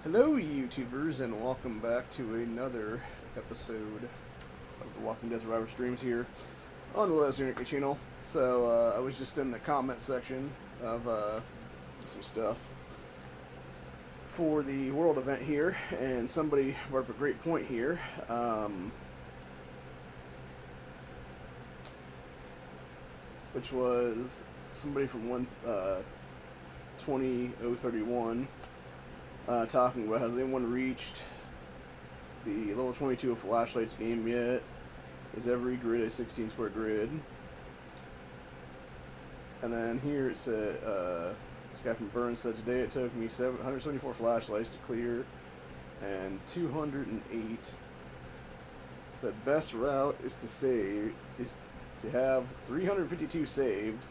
Hello, YouTubers, and welcome back to another episode of the Walking Dead Survivor streams here on the Leslie Nicky channel. So, I was just in the comment section of some stuff for the world event here, and somebody brought up a great point here. Which was somebody from 20031. Talking about, has anyone reached the level 22 of Flashlight's game yet? Is every grid a 16 square grid? And then here it said, this guy from Burns said, today it took me 174 flashlights to clear, and 208. Said best route is to have 352 saved.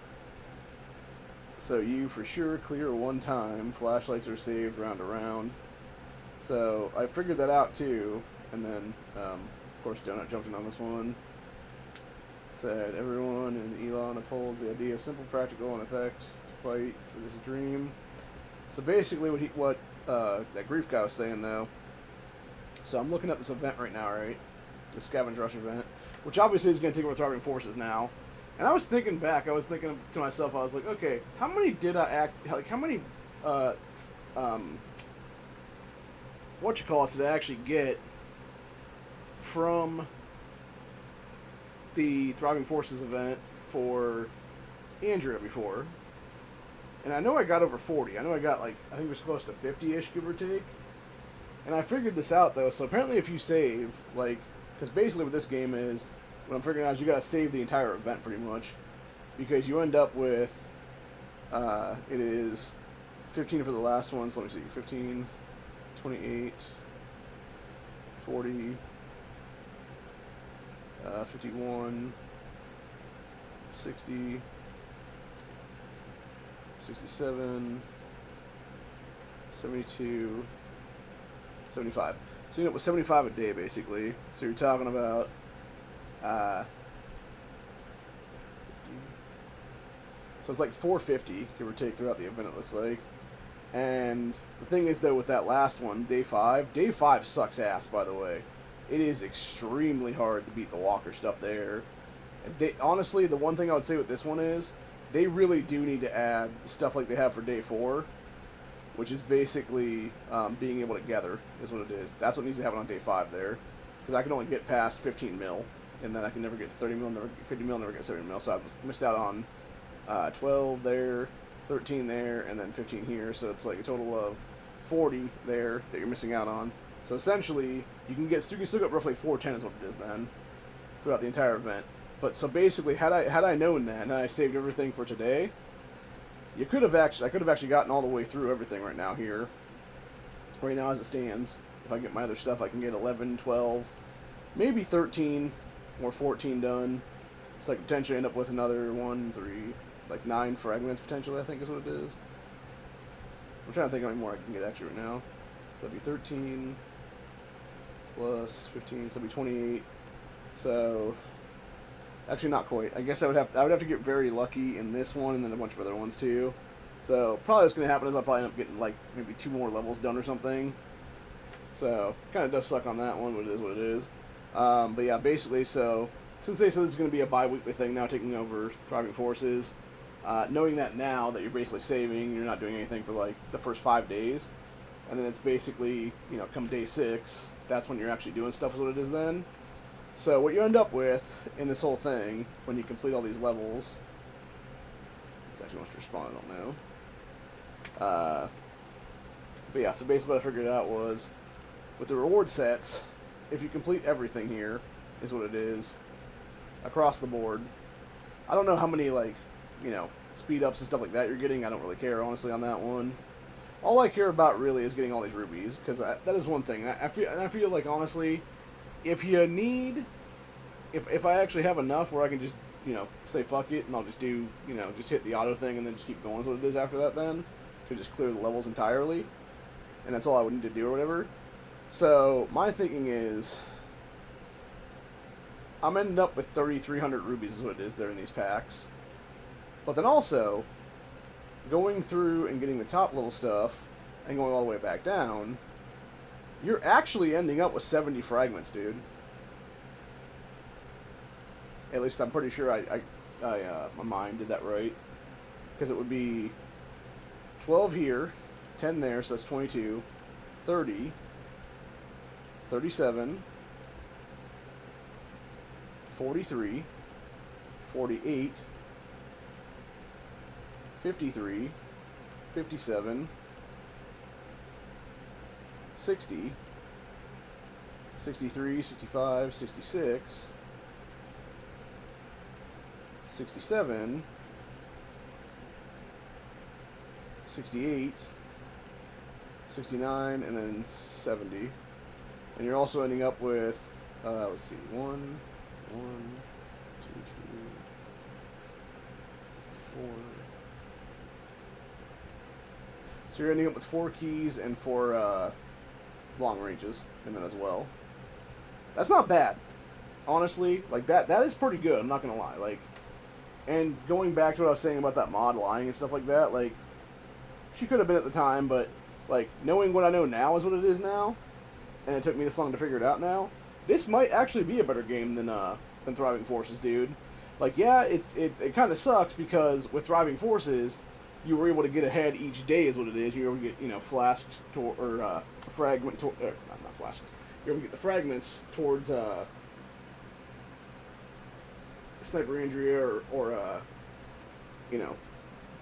So you for sure clear one time. Flashlights are saved round to round. So I figured that out too. And then, of course, Donut jumped in on this one. Said everyone in Elon upholds the idea of simple, practical, and effect to fight for this dream. So basically, what that Grief guy was saying though. So I'm looking at this event right now, right? The Scavenge Rush event, which obviously is going to take over Thriving Forces now. And I was thinking back, I was thinking to myself, I was like, okay, how many did I how many, did I actually get from the Thriving Forces event for Andrea before? And I know I got over 40. I know I got, like, I think it was close to 50-ish, give or take. And I figured this out, though, so apparently if you save, like, because basically what this game is, what I'm figuring out is you gotta save the entire event pretty much, because you end up with it is 15 for the last one. So let me see, 15, 28, 40, 51, 60, 67, 72, 75. So you end up with 75 a day basically. So you're talking about so it's like 450, give or take, throughout the event, it looks like. And the thing is, though, with that last one, day 5 sucks ass, by the way. It is extremely hard to beat the walker stuff there. Honestly, the one thing I would say with this one is, they really do need to add the stuff like they have for day 4, which is basically being able to gather, is what it is. That's what needs to happen on day 5 there. Because I can only get past 15 mil. And then I can never get to 30 mil, never get 50 mil, never get 70 mil. So I missed out on 12 there, 13 there, and then 15 here. So it's like a total of 40 there that you're missing out on. So essentially, you can still get roughly 410 is what it is then, throughout the entire event. But so basically, had I known that and I saved everything for today, I could have actually gotten all the way through everything right now here. Right now as it stands, if I get my other stuff, I can get 11, 12, maybe 13. Or 14 done. So I could potentially end up with another 1, 3, like 9 fragments potentially, I think is what it is. I'm trying to think how many more I can get actually right now. So that'd be 13 plus 15, so that'd be 28. So actually not quite. I guess I would have to get very lucky in this one and then a bunch of other ones too. So probably what's gonna happen is I'll probably end up getting like maybe 2 more levels done or something. So kinda does suck on that one, but it is what it is. But yeah, basically, so since they said this is going to be a bi-weekly thing now, taking over Thriving Forces, knowing that now that you're basically saving, you're not doing anything for like the first 5 days, and then it's basically, you know, come day 6, that's when you're actually doing stuff is what it is then. So what you end up with in this whole thing, when you complete all these levels, it's actually wants to respond, I don't know. But yeah, so basically what I figured out was, with the reward sets, if you complete everything here, is what it is, across the board. I don't know how many, like, you know, speed ups and stuff like that you're getting. I don't really care, honestly, on that one. All I care about, really, is getting all these rubies, because that is one thing. I feel like, honestly, if you need, if I actually have enough where I can just, you know, say fuck it, and I'll just do, you know, just hit the auto thing, and then just keep going is what it is after that then, to just clear the levels entirely, and that's all I would need to do or whatever. So, my thinking is, I'm ending up with 3,300 rubies is what it is there in these packs. But then also, going through and getting the top level stuff, and going all the way back down, you're actually ending up with 70 fragments, dude. At least I'm pretty sure my mind did that right. Because it would be 12 here, 10 there, so that's 22, 30, 37, 43, 48, 53, 57, 60, 63, 65, 66, 67, 68, 69, and then 70. And you're also ending up with, let's see, 1, 2, 4. So you're ending up with 4 keys and 4 long ranges in that as well. That's not bad, honestly. Like that is pretty good. I'm not gonna lie. Like, and going back to what I was saying about that mod lying and stuff like that, like, she could have been at the time, but like knowing what I know now is what it is now, and it took me this long to figure it out now. This might actually be a better game than Thriving Forces, dude. Like, yeah, it kind of sucks because with Thriving Forces, you were able to get ahead each day, is what it is. You were able to get, you know, flasks or fragment not flasks. You're able to get the fragments towards Sniper Andrea or you know,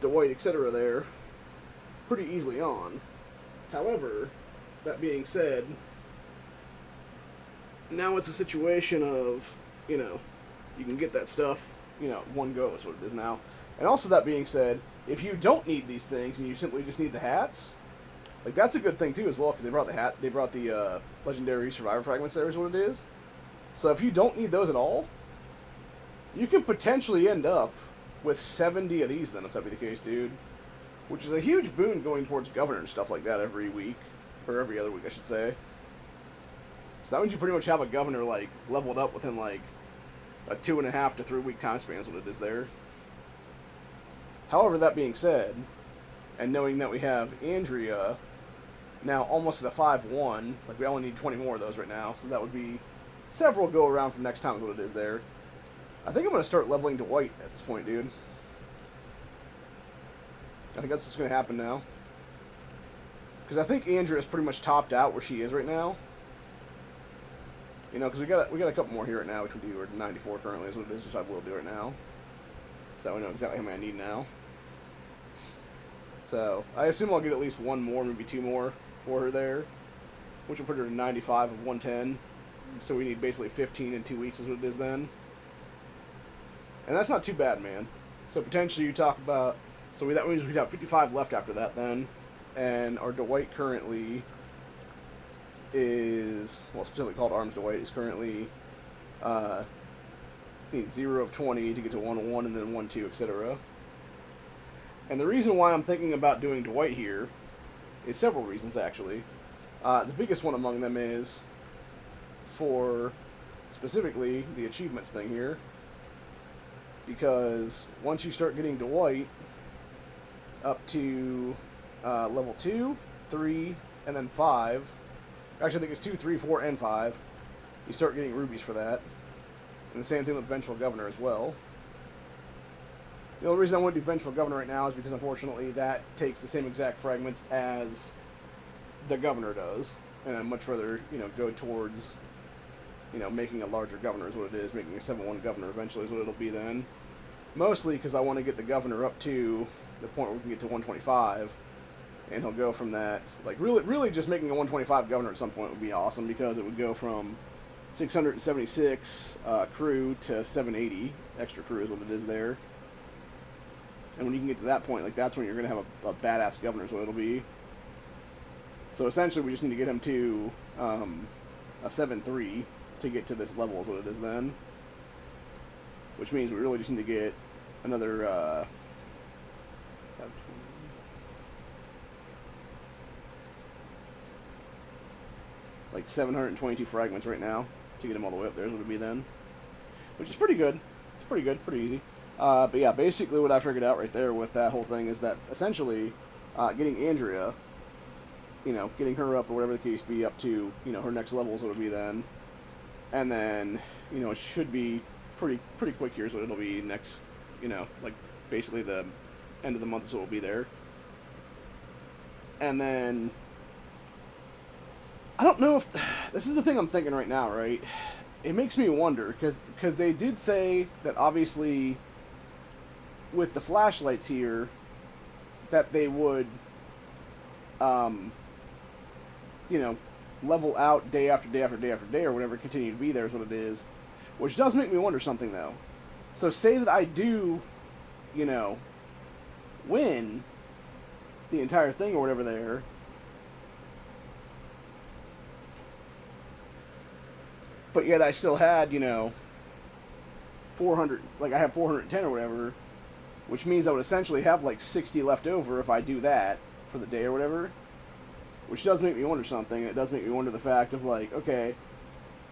Dwight, etc. there pretty easily on. However, that being said, now it's a situation of, you know, you can get that stuff, you know, one go is what it is now. And also, that being said, if you don't need these things and you simply just need the hats, like, that's a good thing too as well, because they brought the legendary survivor fragments there is what it is. So if you don't need those at all, you can potentially end up with 70 of these then, if that be the case, dude. Which is a huge boon going towards Governor and stuff like that every week. Or every other week, I should say. So that means you pretty much have a Governor, like, leveled up within, like, a 2.5 to 3 week time span is what it is there. However, that being said, and knowing that we have Andrea now almost at a 5-1, like, we only need 20 more of those right now, so that would be several go around from next time is what it is there. I think I'm going to start leveling Dwight at this point, dude. I think that's what's going to happen now. Because I think Andrea's pretty much topped out where she is right now. You know, because we got a couple more here right now we can do. We're at 94 currently is what it is, which I will do right now. So that we know exactly how many I need now. So, I assume I'll get at least one more, maybe 2 more for her there. Which will put her to 95 of 110. So we need basically 15 in 2 weeks is what it is then. And that's not too bad, man. So potentially you talk about... So that means we'd have 55 left after that then. And our Dwight currently is... Well, specifically called Arms Dwight is currently... needs 0 of 20 to get to 1 of 1 and then 1, 2, etc. And the reason why I'm thinking about doing Dwight here is several reasons, actually. The biggest one among them is for specifically the achievements thing here. Because once you start getting Dwight up to level 2, 3, and then 5, actually I think it's 2, 3, 4, and 5, you start getting rubies for that. And the same thing with Vengeful Governor as well. The only reason I want to do Vengeful Governor right now is because unfortunately that takes the same exact fragments as the Governor does. And I'd much rather, you know, go towards, you know, making a larger Governor is what it is. Making a 7-1 Governor eventually is what it'll be then. Mostly because I want to get the Governor up to the point where we can get to 125. And he'll go from that, like, really just making a 125 Governor at some point would be awesome, because it would go from 676 crew to 780 extra crew is what it is there. And when you can get to that point, like, that's when you're going to have a badass Governor is what it'll be. So essentially we just need to get him to a 7-3 to get to this level is what it is then. Which means we really just need to get another like 722 fragments right now to get him all the way up there is what it would be then. Which is pretty good. It's pretty good, pretty easy. But yeah, basically what I figured out right there with that whole thing is that essentially getting Andrea you know, getting her up or whatever the case be up to, you know, her next level is what it'll be then. And then, you know, it should be pretty quick here is what it'll be next, you know, like basically the end of the month is what will be there. And then I don't know if this is the thing I'm thinking right now, right? It makes me wonder because they did say that obviously with the flashlights here that they would you know, level out day after day after day after day or whatever, continue to be there is what it is. Which does make me wonder something though. So say that I do, you know, win the entire thing or whatever there. But yet I still had, you know, 400, like I have 410 or whatever, which means I would essentially have like 60 left over if I do that for the day or whatever. Which does make me wonder something. It does make me wonder the fact of like, okay,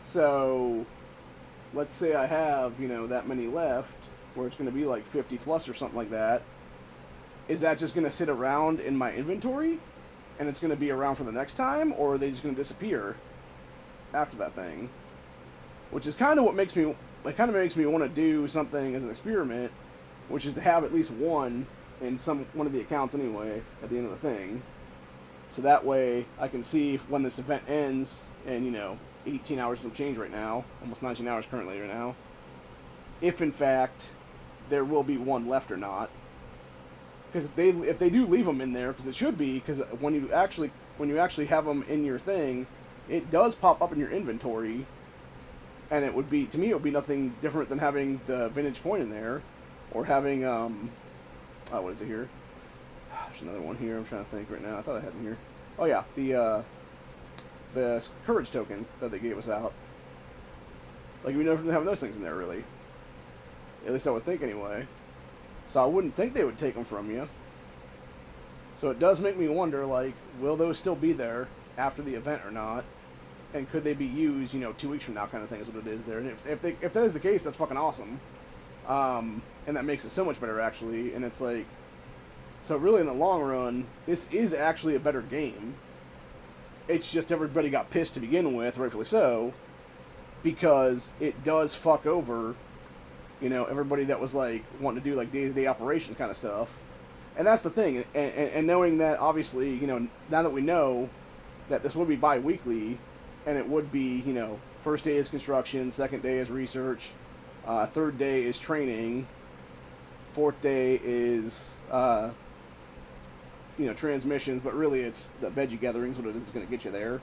so let's say I have, you know, that many left, where it's going to be like 50 plus or something like that. Is that just going to sit around in my inventory, and it's going to be around for the next time, or are they just going to disappear after that thing? Which is kind of what makes me, like, kind of makes me want to do something as an experiment, which is to have at least one in one of the accounts anyway at the end of the thing. So that way I can see when this event ends, and, you know, 18 hours will change right now, almost 19 hours currently right now, if in fact there will be one left or not. Because if they do leave them in there, because it should be, because when you actually have them in your thing, it does pop up in your inventory, and it would be, to me, it would be nothing different than having the vintage coin in there, or having what is it here? There's another one here. I'm trying to think right now. I thought I had it here. Oh yeah, the courage tokens that they gave us out. Like, we never have those things in there really. At least I would think anyway. So I wouldn't think they would take them from you. So it does make me wonder, like, will those still be there after the event or not? And could they be used, you know, 2 weeks from now, kind of thing is what it is there. And if that is the case, that's fucking awesome. And that makes it so much better actually. And it's like, so really in the long run, this is actually a better game. It's just everybody got pissed to begin with, rightfully so, because it does fuck over, you know, everybody that was like wanting to do like day-to-day operations kind of stuff. And that's the thing. And knowing that, obviously, you know, now that we know that this would be bi-weekly, and it would be, you know, first day is construction, second day is research, third day is training, fourth day is you know, transmissions, but really it's the veggie gatherings, what it is going to get you there.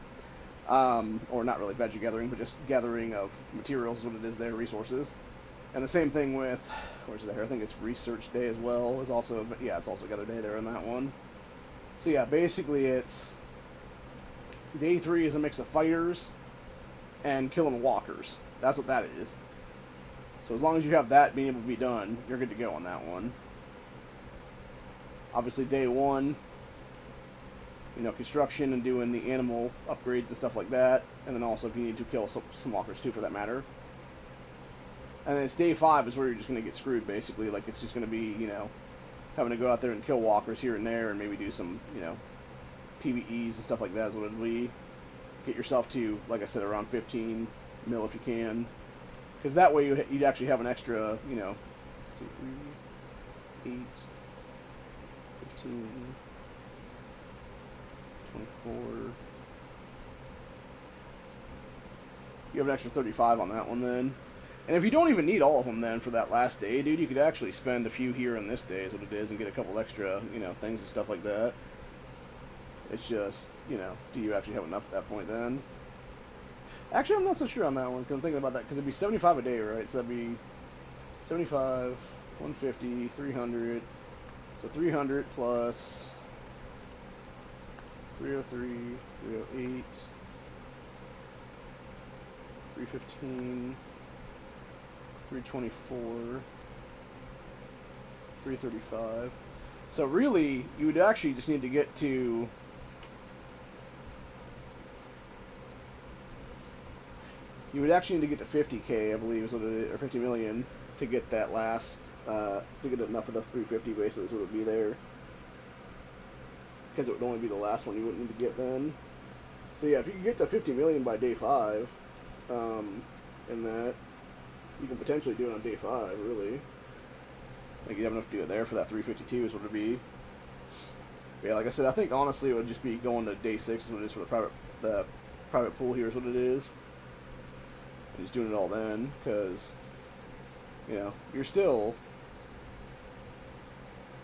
Or not really veggie gathering, but just gathering of materials is what it is there, resources. And the same thing with, where's it there? I think it's research day as well, is also, yeah, it's also gather day there in that one. So yeah, basically it's, day 3 is a mix of fighters and killing walkers. That's what that is. So as long as you have that being able to be done, you're good to go on that one. Obviously day 1, you know, construction and doing the animal upgrades and stuff like that. And then also if you need to kill some walkers too, for that matter. And then it's day 5 is where you're just going to get screwed, basically. Like, it's just going to be, you know, having to go out there and kill walkers here and there, and maybe do some, you know, PvEs and stuff like that is what it'll be. Get yourself to, like I said, around 15 mil if you can. Because that way you'd actually have an extra, you know, let's see, 3, 8, 15, 24. You have an extra 35 on that one then. And if you don't even need all of them then for that last day, dude, you could actually spend a few here in this day is what it is and get a couple extra, you know, things and stuff like that. It's just, you know, do you actually have enough at that point then? Actually, I'm not so sure on that one, because I'm thinking about that, because it'd be 75 a day, right? So that'd be 75, 150, 300. So 300 plus 303, 308, 315, 324, 335. So really, you would actually just need to get to, you would actually need to get to 50K, I believe is what it is, or 50 million to get that last, to get enough of the 350 basically is what would be there. because it would only be the last one you wouldn't need to get then. So yeah, if you can get to 50 million by day 5, in that, you can potentially do it on day 5, really. Like, you have enough to do it there for that 352 is what it would be. But yeah, like I said, I think honestly it would just be going to day 6 is what it is for the private pool here is what it is. And just doing it all then, because, you know, you're still,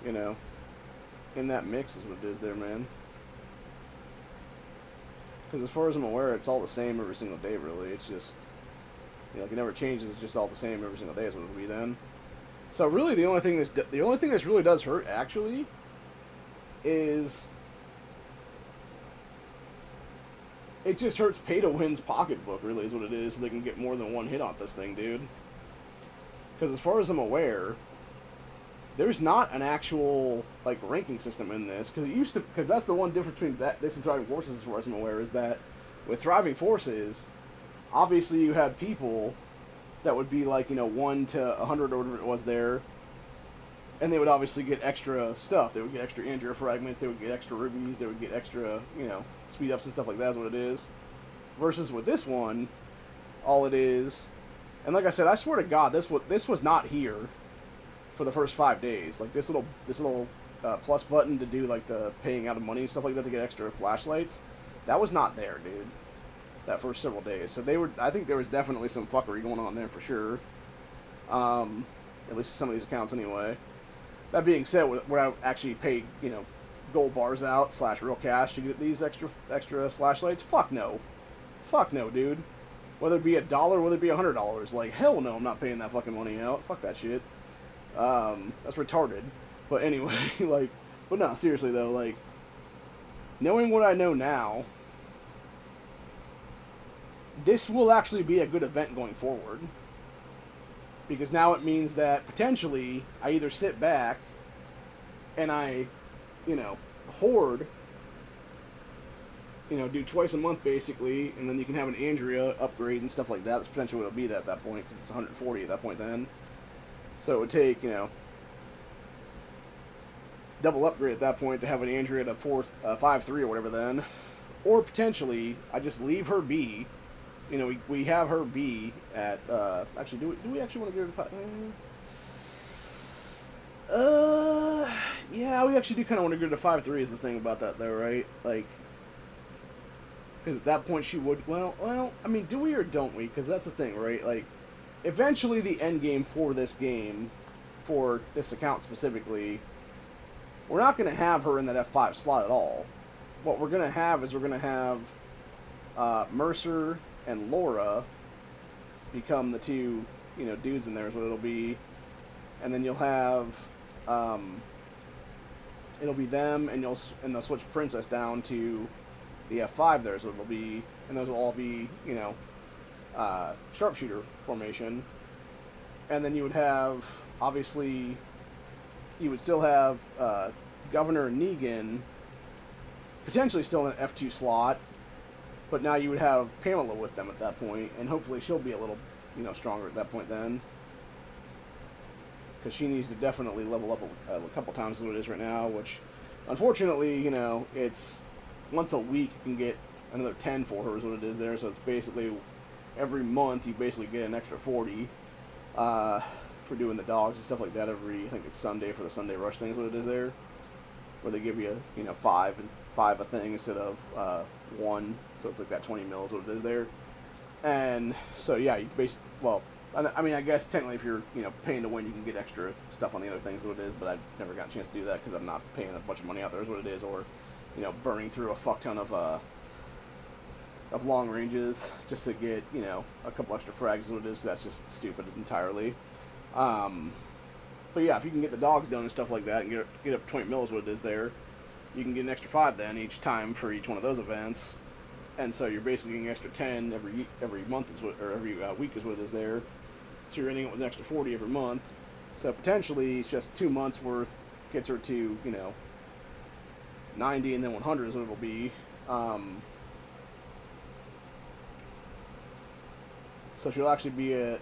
you know, in that mix is what it is there, man. Because as far as I'm aware, it's all the same every single day, really. It's just, you know, like it never changes. It's just all the same every single day is what it would be then. So really, the only thing this really does hurt actually is it just hurts Pay to Win's pocketbook. Really, is what it is. So they can get more than one hit on this thing, dude. Because as far as I'm aware, there's not an actual like ranking system in this, because it used to. Because that's the one difference between this and Thriving Forces, as far as I'm aware, is that with Thriving Forces, obviously you had people that would be like, you know, 1 to 100 or whatever it was there, and they would obviously get extra stuff. They would get extra Andrea fragments. They would get extra rubies. They would get extra, you know, speed ups and stuff like that. Is what it is. Versus with this one, all it is, and like I said, I swear to God, this was not here for the first 5 days. Like this little plus button to do like the paying out of money and stuff like that to get extra flashlights, that was not there, dude. That first several days. So I think there was definitely some fuckery going on there for sure. At least some of these accounts anyway. That being said, would I actually pay, you know, gold bars out / real cash to get these extra flashlights? Fuck no. Fuck no, dude. Whether it be $1, whether it be $100, like hell no, I'm not paying that fucking money out. Fuck that shit. That's retarded. But anyway, like, but no, seriously though, like, knowing what I know now, this will actually be a good event going forward. Because now it means that potentially I either sit back and I, you know, hoard, you know, do twice a month basically, and then you can have an Andrea upgrade and stuff like that. That's potentially what it'll be at that point, because it's 140 at that point then. So it would take, you know, double upgrade at that point to have an Andrea at a 5-3 or whatever then. Or potentially, I just leave her be. You know, we have her be at, actually, do we actually want to get her to 5? Yeah, we actually do kind of want to get her to 5-3 is the thing about that, though, right? Like, because at that point she would, well, I mean, do we or don't we? Because that's the thing, right? Like, eventually the end game for this game, for this account specifically, we're not going to have her in that F5 slot at all. What we're going to have is we're going to have Mercer and Laura become the two, you know, dudes in there is what it'll be. And then you'll have, it'll be them, and they'll switch Princess down to the F5 there, so it'll be, and those will all be, you know, sharpshooter formation. And then you would have, obviously, you would still have Governor Negan potentially still in an F2 slot, but now you would have Pamela with them at that point, and hopefully she'll be a little, you know, stronger at that point then. Because she needs to definitely level up a couple times than what it is right now, which, unfortunately, you know, it's once a week you can get another 10 for her is what it is there, so it's basically every month you basically get an extra 40 for doing the dogs and stuff like that every, I think it's Sunday for the Sunday Rush thing is what it is there, where they give you, you know, 5 a thing instead of 1, so it's like that 20 mil is what it is there. And so yeah, you basically, well, I mean, I guess technically if you're, you know, paying to win, you can get extra stuff on the other things is what it is, but I've never got a chance to do that because I'm not paying a bunch of money out there is what it is, or, you know, burning through a fuck ton of long ranges just to get, you know, a couple extra frags is what it is, because that's just stupid entirely. But yeah, if you can get the dogs done and stuff like that and get up 20 mil is what it is there, you can get an extra 5 then each time for each one of those events. And so you're basically getting an extra 10 every month is what, or every week is what it is there. So you're ending up with an extra 40 every month. So potentially it's just 2 months worth gets her to, you know, 90 and then 100 is what it'll be. So she'll actually be at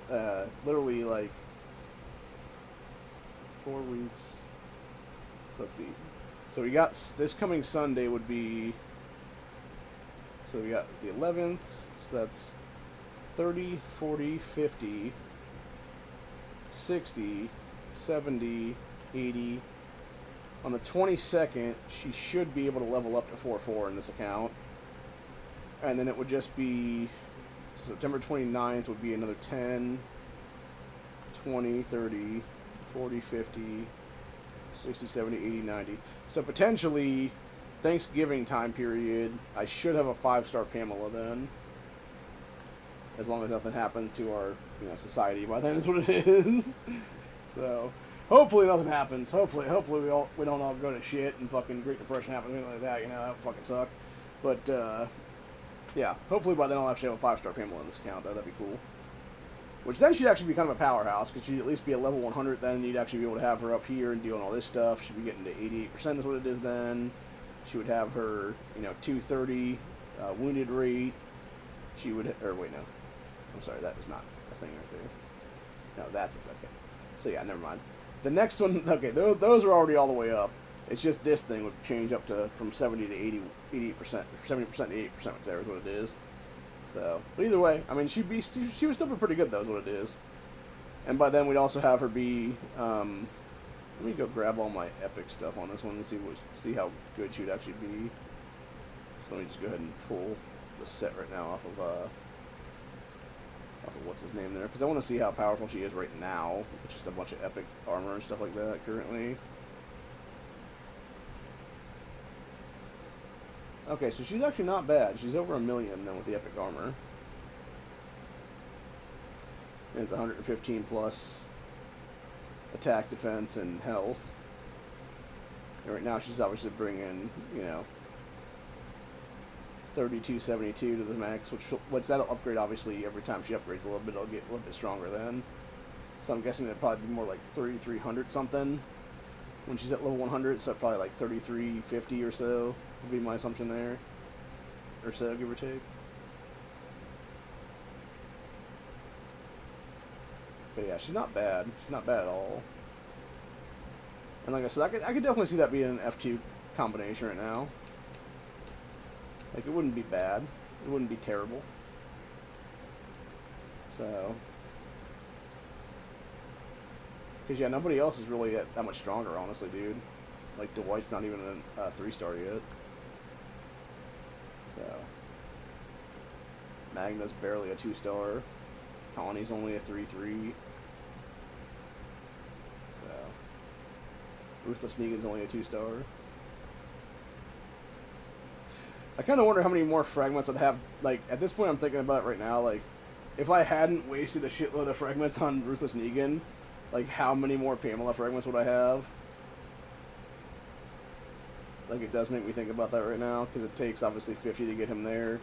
literally like 4 weeks. So let's see. So we got this coming Sunday would be. So we got the 11th. So that's 30, 40, 50, 60, 70, 80. On the 22nd, she should be able to level up to 4-4 in this account. And then it would just be September 29th would be another 10, 20, 30, 40, 50, 60, 70, 80, 90. So potentially, Thanksgiving time period, I should have a 5-star Pamela then. As long as nothing happens to our society by then is what it is. So hopefully nothing happens. Hopefully we don't all go to shit and fucking Great Depression happens, anything like that. That would fucking suck. But yeah, hopefully by then I'll actually have a 5-star Pamela in this account. That'd be cool. Which then she'd actually be kind of a powerhouse, because she'd at least be a level 100 then. You'd actually be able to have her up here and doing all this stuff. She'd be getting to 88% is what it is then. She would have her, 230 wounded rate. She would, or wait, no. I'm sorry, that is not a thing right there. No, that's it, okay. So yeah, never mind. The next one, okay, those are already all the way up. It's just this thing would change up to from 70 to 88%, 70% to 80% right there is what it is. So, but either way, I mean, she would still be pretty good though is what it is. And by then we'd also have her be, let me go grab all my epic stuff on this one and see how good she would actually be. So let me just go ahead and pull the set right now off of what's his name there, because I want to see how powerful she is right now. It's just a bunch of epic armor and stuff like that currently. Okay, so she's actually not bad. She's over 1 million then with the epic armor. And it's 115 plus attack, defense, and health. And right now she's obviously bringing, 3272 to the max, which that'll upgrade obviously every time she upgrades a little bit. It'll get a little bit stronger then. So I'm guessing it'd probably be more like 3300 something when she's at level 100. So probably like 3350 or so would be my assumption there, or so, give or take. But yeah, she's not bad. She's not bad at all. And like I said, I could definitely see that being an F2 combination right now. Like, it wouldn't be bad. It wouldn't be terrible. So. Because, yeah, nobody else is really that much stronger, honestly, dude. Like, Dwight's not even a 3-star yet. So. Magna's barely a 2-star. Connie's only a 3-3. So. Ruthless Negan's only a 2-star. I kind of wonder how many more fragments I'd have. Like, at this point I'm thinking about it right now, like, if I hadn't wasted a shitload of fragments on Ruthless Negan, like, how many more Pamela fragments would I have? Like, it does make me think about that right now, because it takes, obviously, 50 to get him there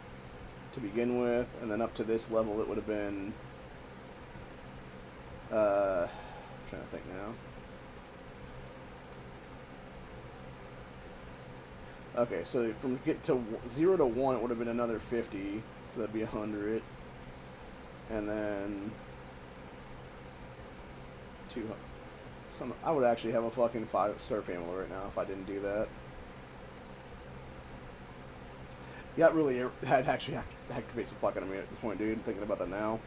to begin with, and then up to this level it would have been, I'm trying to think now. Okay, so from get to 0 to 1, it would have been another 50, so that'd be 100, and then 200. I would actually have a fucking 5-star Pamela right now if I didn't do that. Yeah, it really actually activates the fuck out of me at this point, dude. Thinking about that now.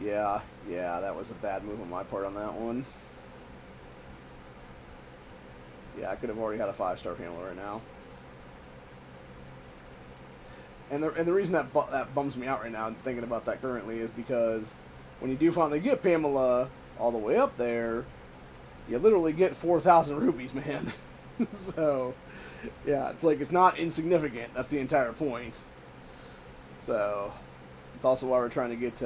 Yeah, that was a bad move on my part on that one. Yeah, I could have already had a 5-star Pamela right now. And the reason that bums me out right now, thinking about that currently, is because when you do finally get Pamela all the way up there, you literally get 4,000 rupees, man. So, yeah, it's like, it's not insignificant. That's the entire point. So, it's also why we're trying to get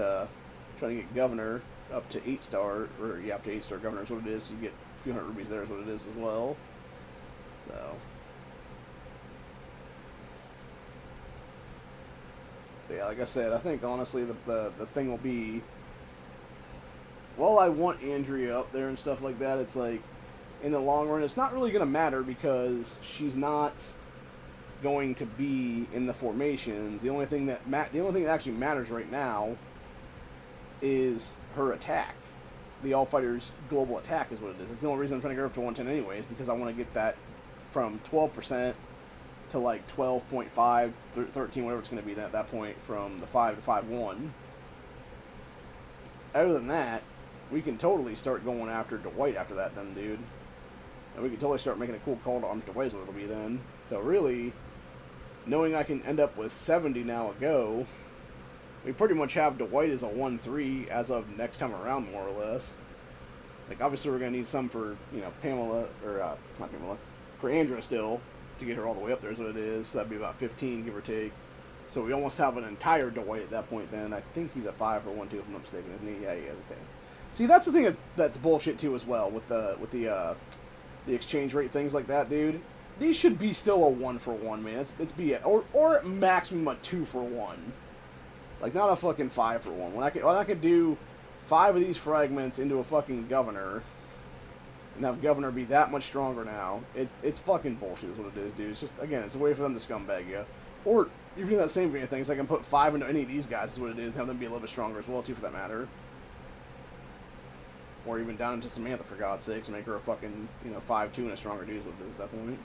Governor up to 8-star, or yeah, up to 8-star Governor is what it is. So you get a few hundred rupees there is what it is as well. So, but yeah, like I said, I think honestly the thing will be, while I want Andrea up there and stuff like that, it's like, in the long run, it's not really going to matter because she's not going to be in the formations. The only thing that actually matters right now is her attack. The All Fighters global attack is what it is. It's the only reason I'm trying to get her up to 110 anyways, because I want to get that from 12% to like 12.5, 13, whatever it's going to be at that point, from the 5 to 5.1. Other than that, we can totally start going after Dwight after that then, dude. And we can totally start making a cool call to arms Dwight is what it'll be then. So really, knowing I can end up with 70 now a go, we pretty much have Dwight as a 1-3 as of next time around, more or less. Like, obviously we're going to need some for, you know, Pamela, or, not Pamela, for Andra still, to get her all the way up there is what it is. So that'd be about 15, give or take. So we almost have an entire Dwight at that point then. I think he's a 5 or 1-2 if I'm not mistaken, isn't he? Yeah, he is, okay. See, that's the thing that's bullshit too as well with the exchange rate things like that, dude. These should be still a 1-for-1, man. It's be it, or at maximum a 2-for-1. Like, not a fucking 5-for-1. When I could do 5 of these fragments into a fucking governor, and have governor be that much stronger now, it's fucking bullshit is what it is, dude. It's just, again, it's a way for them to scumbag you. Or, even in that same vein of things, I can put 5 into any of these guys is what it is, and have them be a little bit stronger as well, too, for that matter. Or even down into Samantha, for God's sakes, and make her a fucking, you know, 5-2 and a stronger dude is what it is at that point.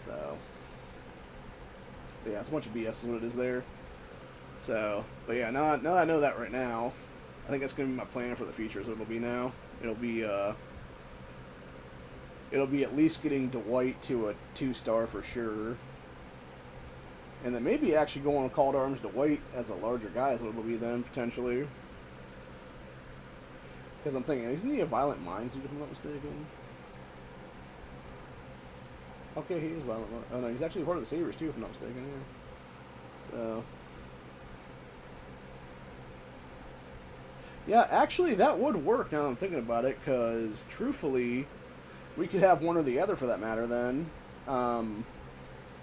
So, but yeah, it's a bunch of BS is what it is there. So, but yeah, now I know that right now, I think that's going to be my plan for the future, is what it'll be now. It'll be at least getting Dwight to a 2-star for sure. And then maybe actually going on Call to Arms Dwight as a larger guy is what it'll be then, potentially. Because I'm thinking, isn't he a Violent Minds, if I'm not mistaken? Okay, he is Violent Minds. Oh no, he's actually part of the Sabres too, if I'm not mistaken, yeah. So... yeah, actually, that would work now that I'm thinking about it, because, truthfully, we could have one or the other for that matter, then.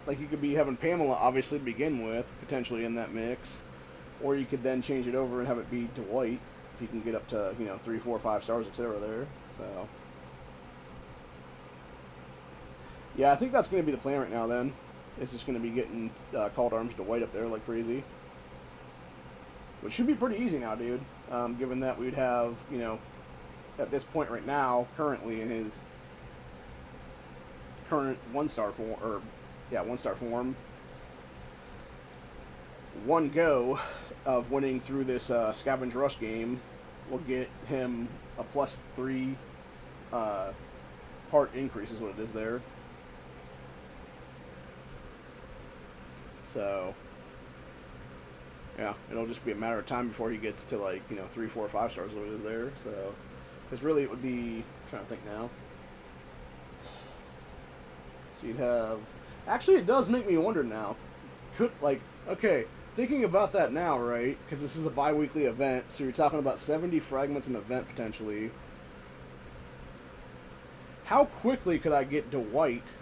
Like, you could be having Pamela, obviously, to begin with, potentially in that mix. Or you could then change it over and have it be Dwight, if you can get up to, you know, 3, 4, 5 stars, etc. there. So, yeah, I think that's going to be the plan right now, then. It's just going to be getting Call to Arms Dwight up there like crazy. Which should be pretty easy now, dude. Given that we'd have, you know, at this point right now, currently in his current 1-star form, or, yeah, 1-star form, one go of winning through this Scavenge Rush game will get him a +3 part increase is what it is there. So, yeah, it'll just be a matter of time before he gets to, like, you know, 3, 4, 5 stars what it is there. So, because really it would be, I'm trying to think now. So you'd have, actually it does make me wonder now. Could, like, okay, thinking about that now, right, because this is a bi-weekly event, so you're talking about 70 fragments an event potentially. How quickly could I get Dwight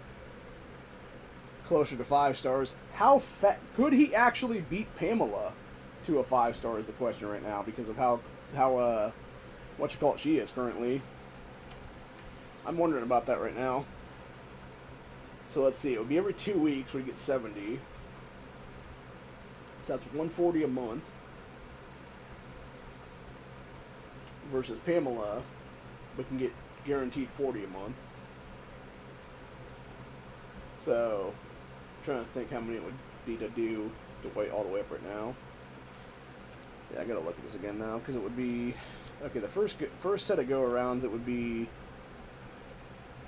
closer to 5 stars? How could he actually beat Pamela to a 5-star is the question right now, because of how she is currently. I'm wondering about that right now. So let's see, it would be every 2 weeks we get 70. So that's 140 a month. Versus Pamela, we can get guaranteed 40 a month. So, I'm trying to think how many it would be to do Dwight all the way up right now. Yeah, I gotta look at this again now, because it would be, okay, the first set of go-arounds, it would be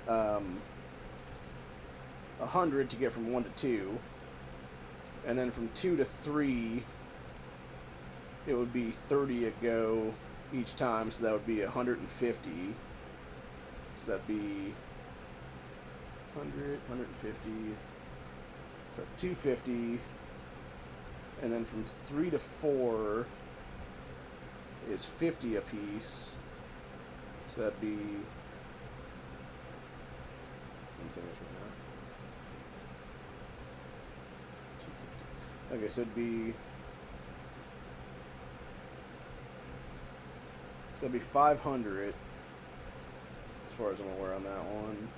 100 to get from 1 to 2, and then from 2 to 3, it would be 30 a go each time, so that would be 150, so that'd be 100, 150, so that's 250, and then from 3 to 4 is 50 a piece, so that'd be, okay, so it'd be, so it'd be 500 as far as I'm aware on that one.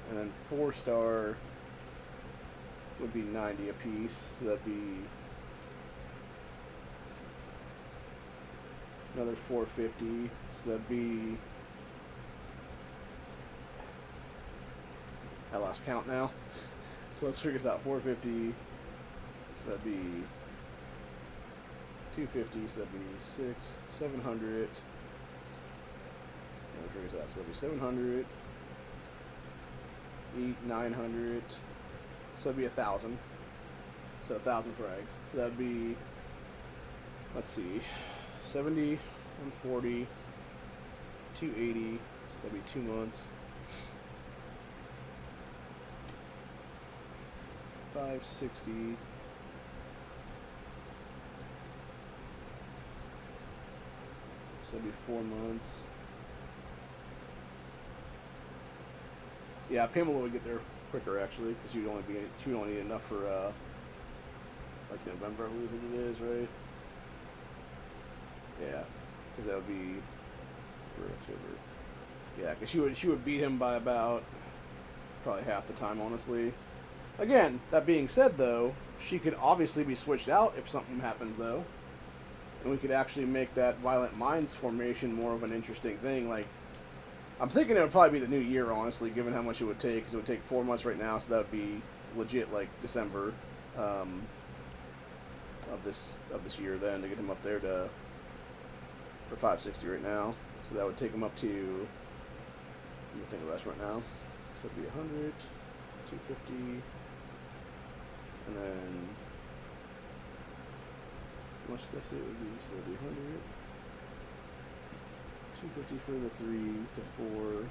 And then 4-star would be 90 a piece, so that'd be another 450, so that'd be I lost count now. So let's figure this out. 450. So that'd be 250. So that'd be 6, 700. And figure this out. So that'd be 700. 8, 900. So that'd be 1,000. So 1,000 frags. So that'd be, let's see, 70, 140, 280. So that'd be 2 months. 560. So that'd be 4 months. Yeah, Pamela would get there quicker actually, because she would only need enough for like November, I believe it is, right? Yeah, because that would be for October. Yeah, because she would beat him by about probably half the time, honestly. Again, that being said, though, she could obviously be switched out if something happens, though, and we could actually make that Violent Minds formation more of an interesting thing. Like, I'm thinking it would probably be the new year, honestly, given how much it would take, because it would take 4 months right now, so that would be legit like December of this year then to get him up there to for 560 right now. So that would take him up to, let me think of the rest right now. So it'd be 100, 250, and then how much did I say it would be? So it'd be 100. 250 for the 3 to 4,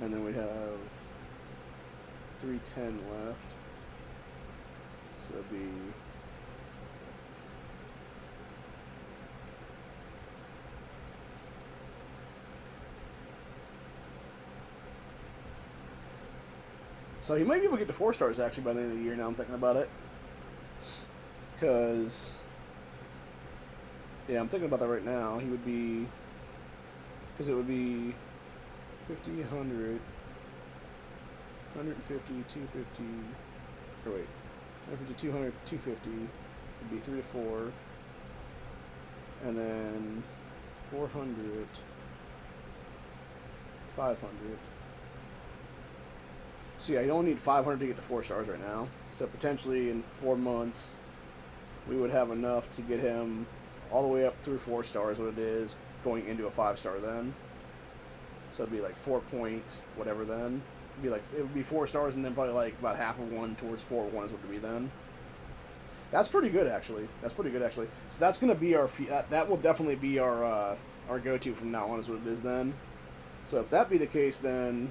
and then we'd have 310 left, so it'd be so he might be able to get to 4 stars actually by the end of the year. Now I'm thinking about it, because yeah, I'm thinking about that right now. He would be, because it would be 50, 100, 150, 250, or wait, 150, 200, 250, would be 3 to 4, and then 400, 500. So yeah, you only need 500 to get to 4 stars right now. So potentially in 4 months, we would have enough to get him all the way up through 4 stars, what it is, going into a 5-star then. So it'd be like 4 point whatever then. It'd be like, it would be 4 stars and then probably like about half of one towards 4 1 is what it would be then. That's pretty good actually. That's pretty good actually. So that's gonna be our that will definitely be our go-to from now on is what it is then. So if that be the case, then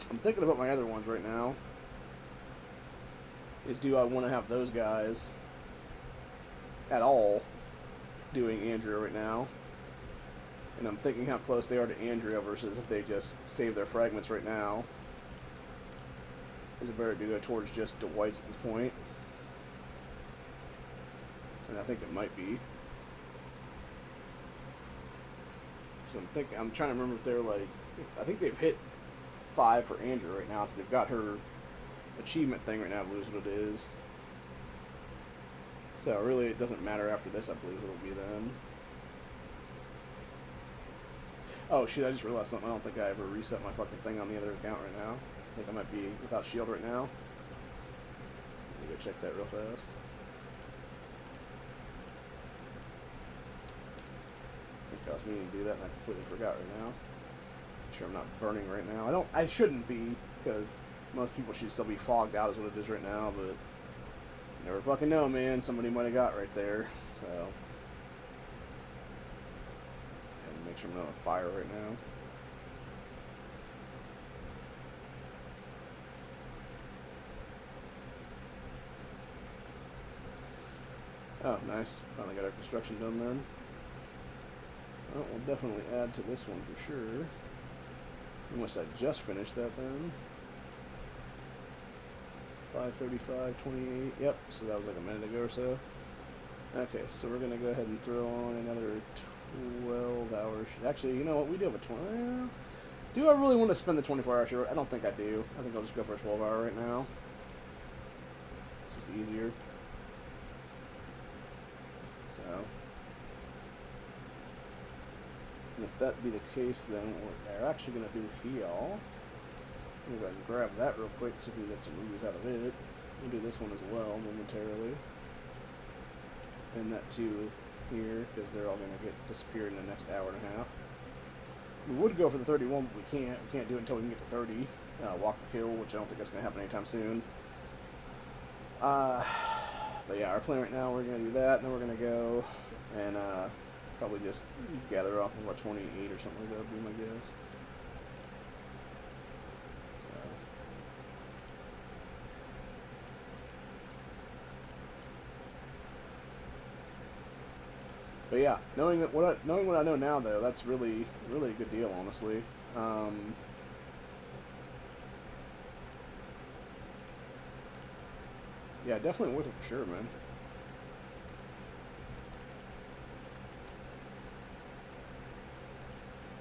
I'm thinking about my other ones right now. Is do I want to have those guys at all doing Andrea right now? And I'm thinking how close they are to Andrea versus if they just save their fragments right now. Is it better to go towards just Dwight's at this point? And I think it might be. Because I'm trying to remember if they're like, I think they've hit 5 for Andrea right now, so they've got her achievement thing right now, I believe is what it is. So really it doesn't matter after this, I believe it'll be then. Oh shit, I just realized something. I don't think I ever reset my fucking thing on the other account right now. I think I might be without shield right now. Let me go check that real fast. I think I was meaning to do that and I completely forgot right now. Make sure I'm not burning right now. I shouldn't be, because most people should still be fogged out is what it is right now, but you never fucking know, man. Somebody might have got right there, so. And make sure I'm not on fire right now. Oh, nice. Finally got our construction done then. Well, we'll definitely add to this one for sure. Unless I just finished that then. 5:35, 28. Yep, so that was like a minute ago or so. Okay, so we're going to go ahead and throw on another 12 hours. Actually, you know what? We do have a 20. Do I really want to spend the 24-hour shift? I don't think I do. I think I'll just go for a 12-hour right now. It's just easier. So. And if that be the case, then what they're actually going to do here, I'm going to go ahead and grab that real quick so we can get some movies out of it. We'll do this one as well momentarily. And that too here, because they're all going to get disappeared in the next hour and a half. We would go for the 31, but we can't. We can't do it until we can get to 30. Walker kill, which I don't think that's going to happen anytime soon. But yeah, our plan right now, we're going to do that, and then we're going to go and probably just gather off of about 28 or something like that would be my guess. So. But yeah, knowing what I know now, though, that's really a good deal, honestly. Yeah, definitely worth it for sure, man.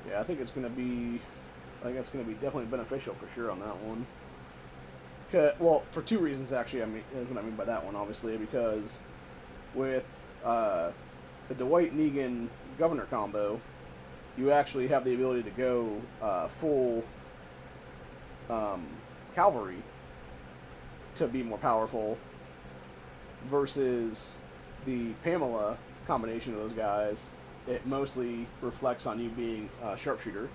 Yeah, I think it's gonna be definitely beneficial for sure on that one. Well, for two reasons actually. I mean, that's what I mean by that one, obviously, because with the Dwight Negan Governor combo, you actually have the ability to go full cavalry to be more powerful, versus the Pamela combination of those guys. It mostly reflects on you being a sharpshooter,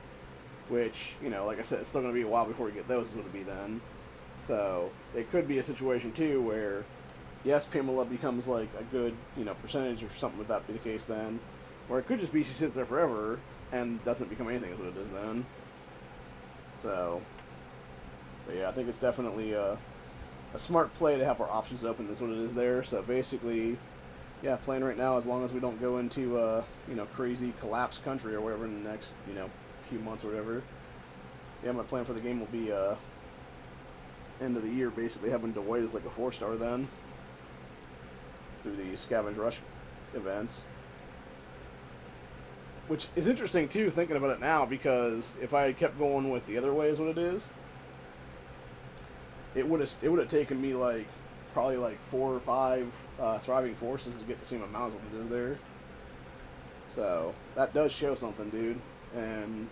which, you know, like I said, it's still going to be a while before you get those, is what it would be then. So it could be a situation too where, yes, Pamela becomes like a good, you know, percentage or something. Would that be the case then? Or it could just be she sits there forever and doesn't become anything, is what it is then. So, but yeah, I think it's definitely a smart play to have our options open. Is what it is there. So basically, yeah, playing right now, as long as we don't go into you know, crazy collapse country or whatever in the next, you know, few months or whatever. Yeah, my plan for the game will be end of the year, basically having Dwight as like a 4-star then through the Scavenge Rush events, which is interesting too, thinking about it now, because if I had kept going with the other way, is what it is, it would have taken me like probably like 4 or 5 thriving forces to get the same amount as what it is there. So that does show something, dude. And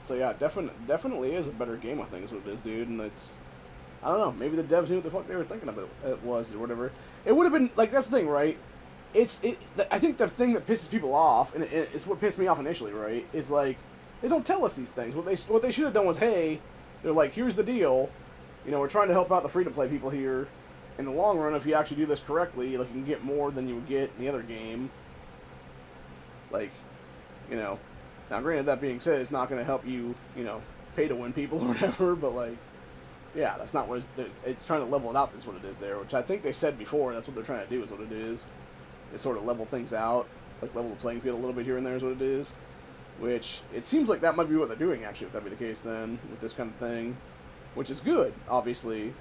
so yeah, definitely is a better game, I think, is what it is, dude. And it's, I don't know, maybe the devs knew what the fuck they were thinking of it was or whatever. It would have been like, that's the thing, right? I think the thing that pisses people off, and it's what pissed me off initially, right, is like, they don't tell us these things. What they should have done was, hey, they're like, here's the deal. You know, we're trying to help out the free-to-play people here. In the long run, if you actually do this correctly, like, you can get more than you would get in the other game. Like, you know, now granted, that being said, it's not going to help you, you know, pay to win people or whatever, but like, yeah, that's not what it's trying to level it out. That's what it is there, which I think they said before. That's what they're trying to do, is what it is. Is sort of level things out, like level the playing field a little bit here and there, is what it is. Which, it seems like that might be what they're doing, actually, if that be the case then, with this kind of thing. Which is good, obviously,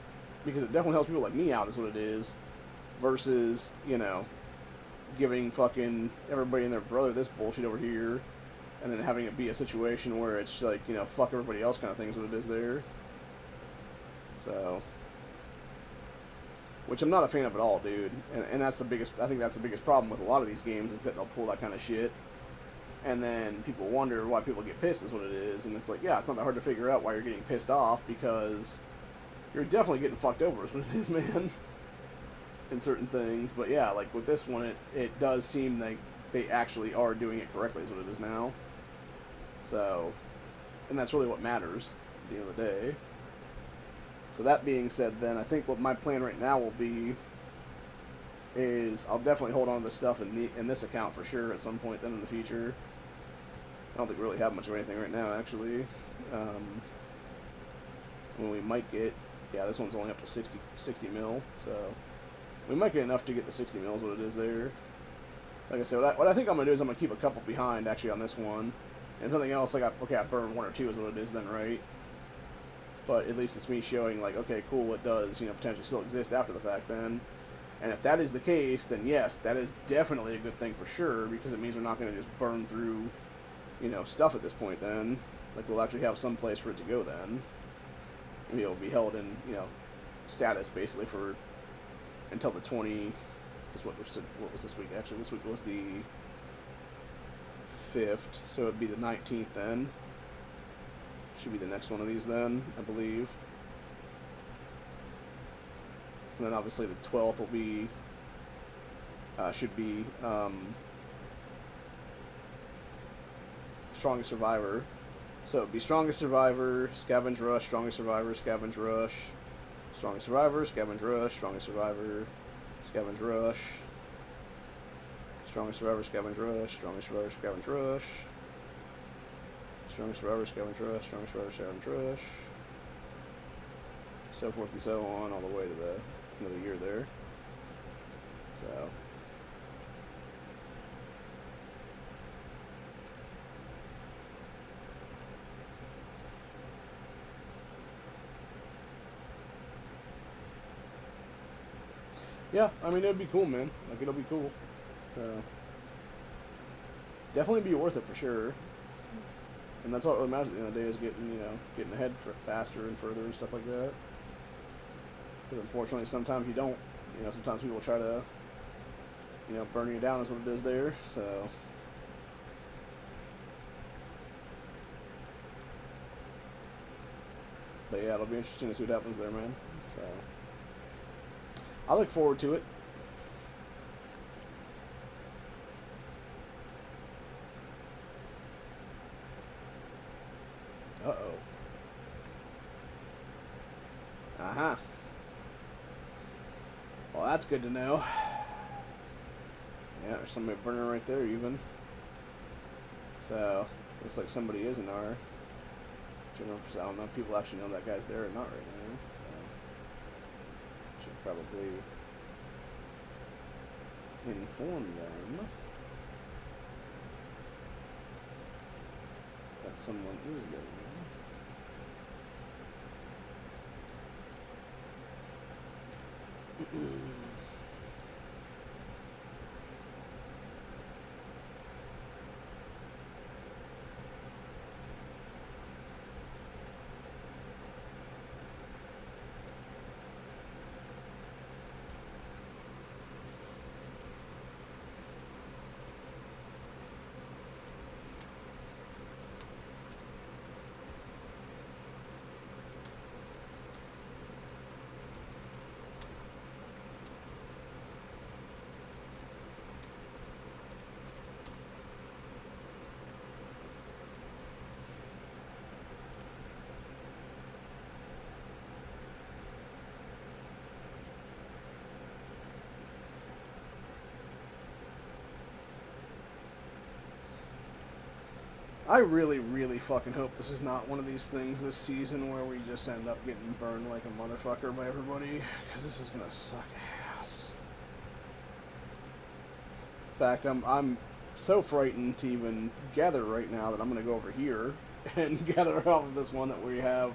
because it definitely helps people like me out, is what it is. Versus, you know, giving fucking everybody and their brother this bullshit over here, and then having it be a situation where it's like, you know, fuck everybody else kind of thing, is what it is there. So, which I'm not a fan of at all, dude. And that's the biggest, I think that's the biggest problem with a lot of these games, is that they'll pull that kind of shit. And then people wonder why people get pissed, is what it is. And it's like, yeah, it's not that hard to figure out why you're getting pissed off, because you're definitely getting fucked over, is what it is, man. In certain things. But yeah, like with this one, it does seem like they actually are doing it correctly, is what it is now. So, and that's really what matters at the end of the day. So that being said, then, I think what my plan right now will be is I'll definitely hold on to this stuff in this account for sure at some point then in the future. I don't think we really have much of anything right now, actually. When we might get, yeah, this one's only up to 60 mil, so we might get enough to get the 60 mil is what it is there. Like I said, what I think I'm going to do is I'm going to keep a couple behind, actually, on this one. And if nothing else, I burn 1 or 2 is what it is then, right? But at least it's me showing, like, okay, cool, it does, you know, potentially still exist after the fact then. And if that is the case, then yes, that is definitely a good thing for sure, because it means we're not going to just burn through, you know, stuff at this point then. Like, we'll actually have some place for it to go then. And it'll be held in, you know, status, basically, for until the 20, Because what was this week? Actually, this week was the 5th, so it'd be the 19th then. Should be the next one of these then, I believe. And then obviously the 12th will be, should be, Strongest Survivor. So it'd be Strongest Survivor, Scavenge Rush, Strongest Survivor, Scavenge Rush, Strongest Survivor, Scavenge Rush, Strongest Survivor, Scavenge Rush, Strongest Survivor, Scavenge Rush, Strongest Survivor, Scavenge Rush, Strongest Survivor, Scavenge Rush, Strongest Survivor, Scavenge Rush, so forth and so on, all the way to the end of the year there. So. Yeah, I mean, it'd be cool, man. Like, it'll be cool. So, definitely be worth it for sure. And that's all it really matters at the end of the day is getting ahead faster and further and stuff like that. Because unfortunately, sometimes you don't. Sometimes people try to, burn you down is what it is there. So. But yeah, it'll be interesting to see what happens there, man. So. I look forward to it. Uh-oh. Uh-huh. Well, that's good to know. Yeah, there's somebody burning right there, even. So, looks like somebody is in our general. I don't know if people actually know that guy's there or not right now. So. Should probably inform them that someone is there. I really, really fucking hope this is not one of these things this season where we just end up getting burned like a motherfucker by everybody, because this is gonna suck ass. In fact, I'm so frightened to even gather right now that I'm gonna go over here and gather off of this one that we have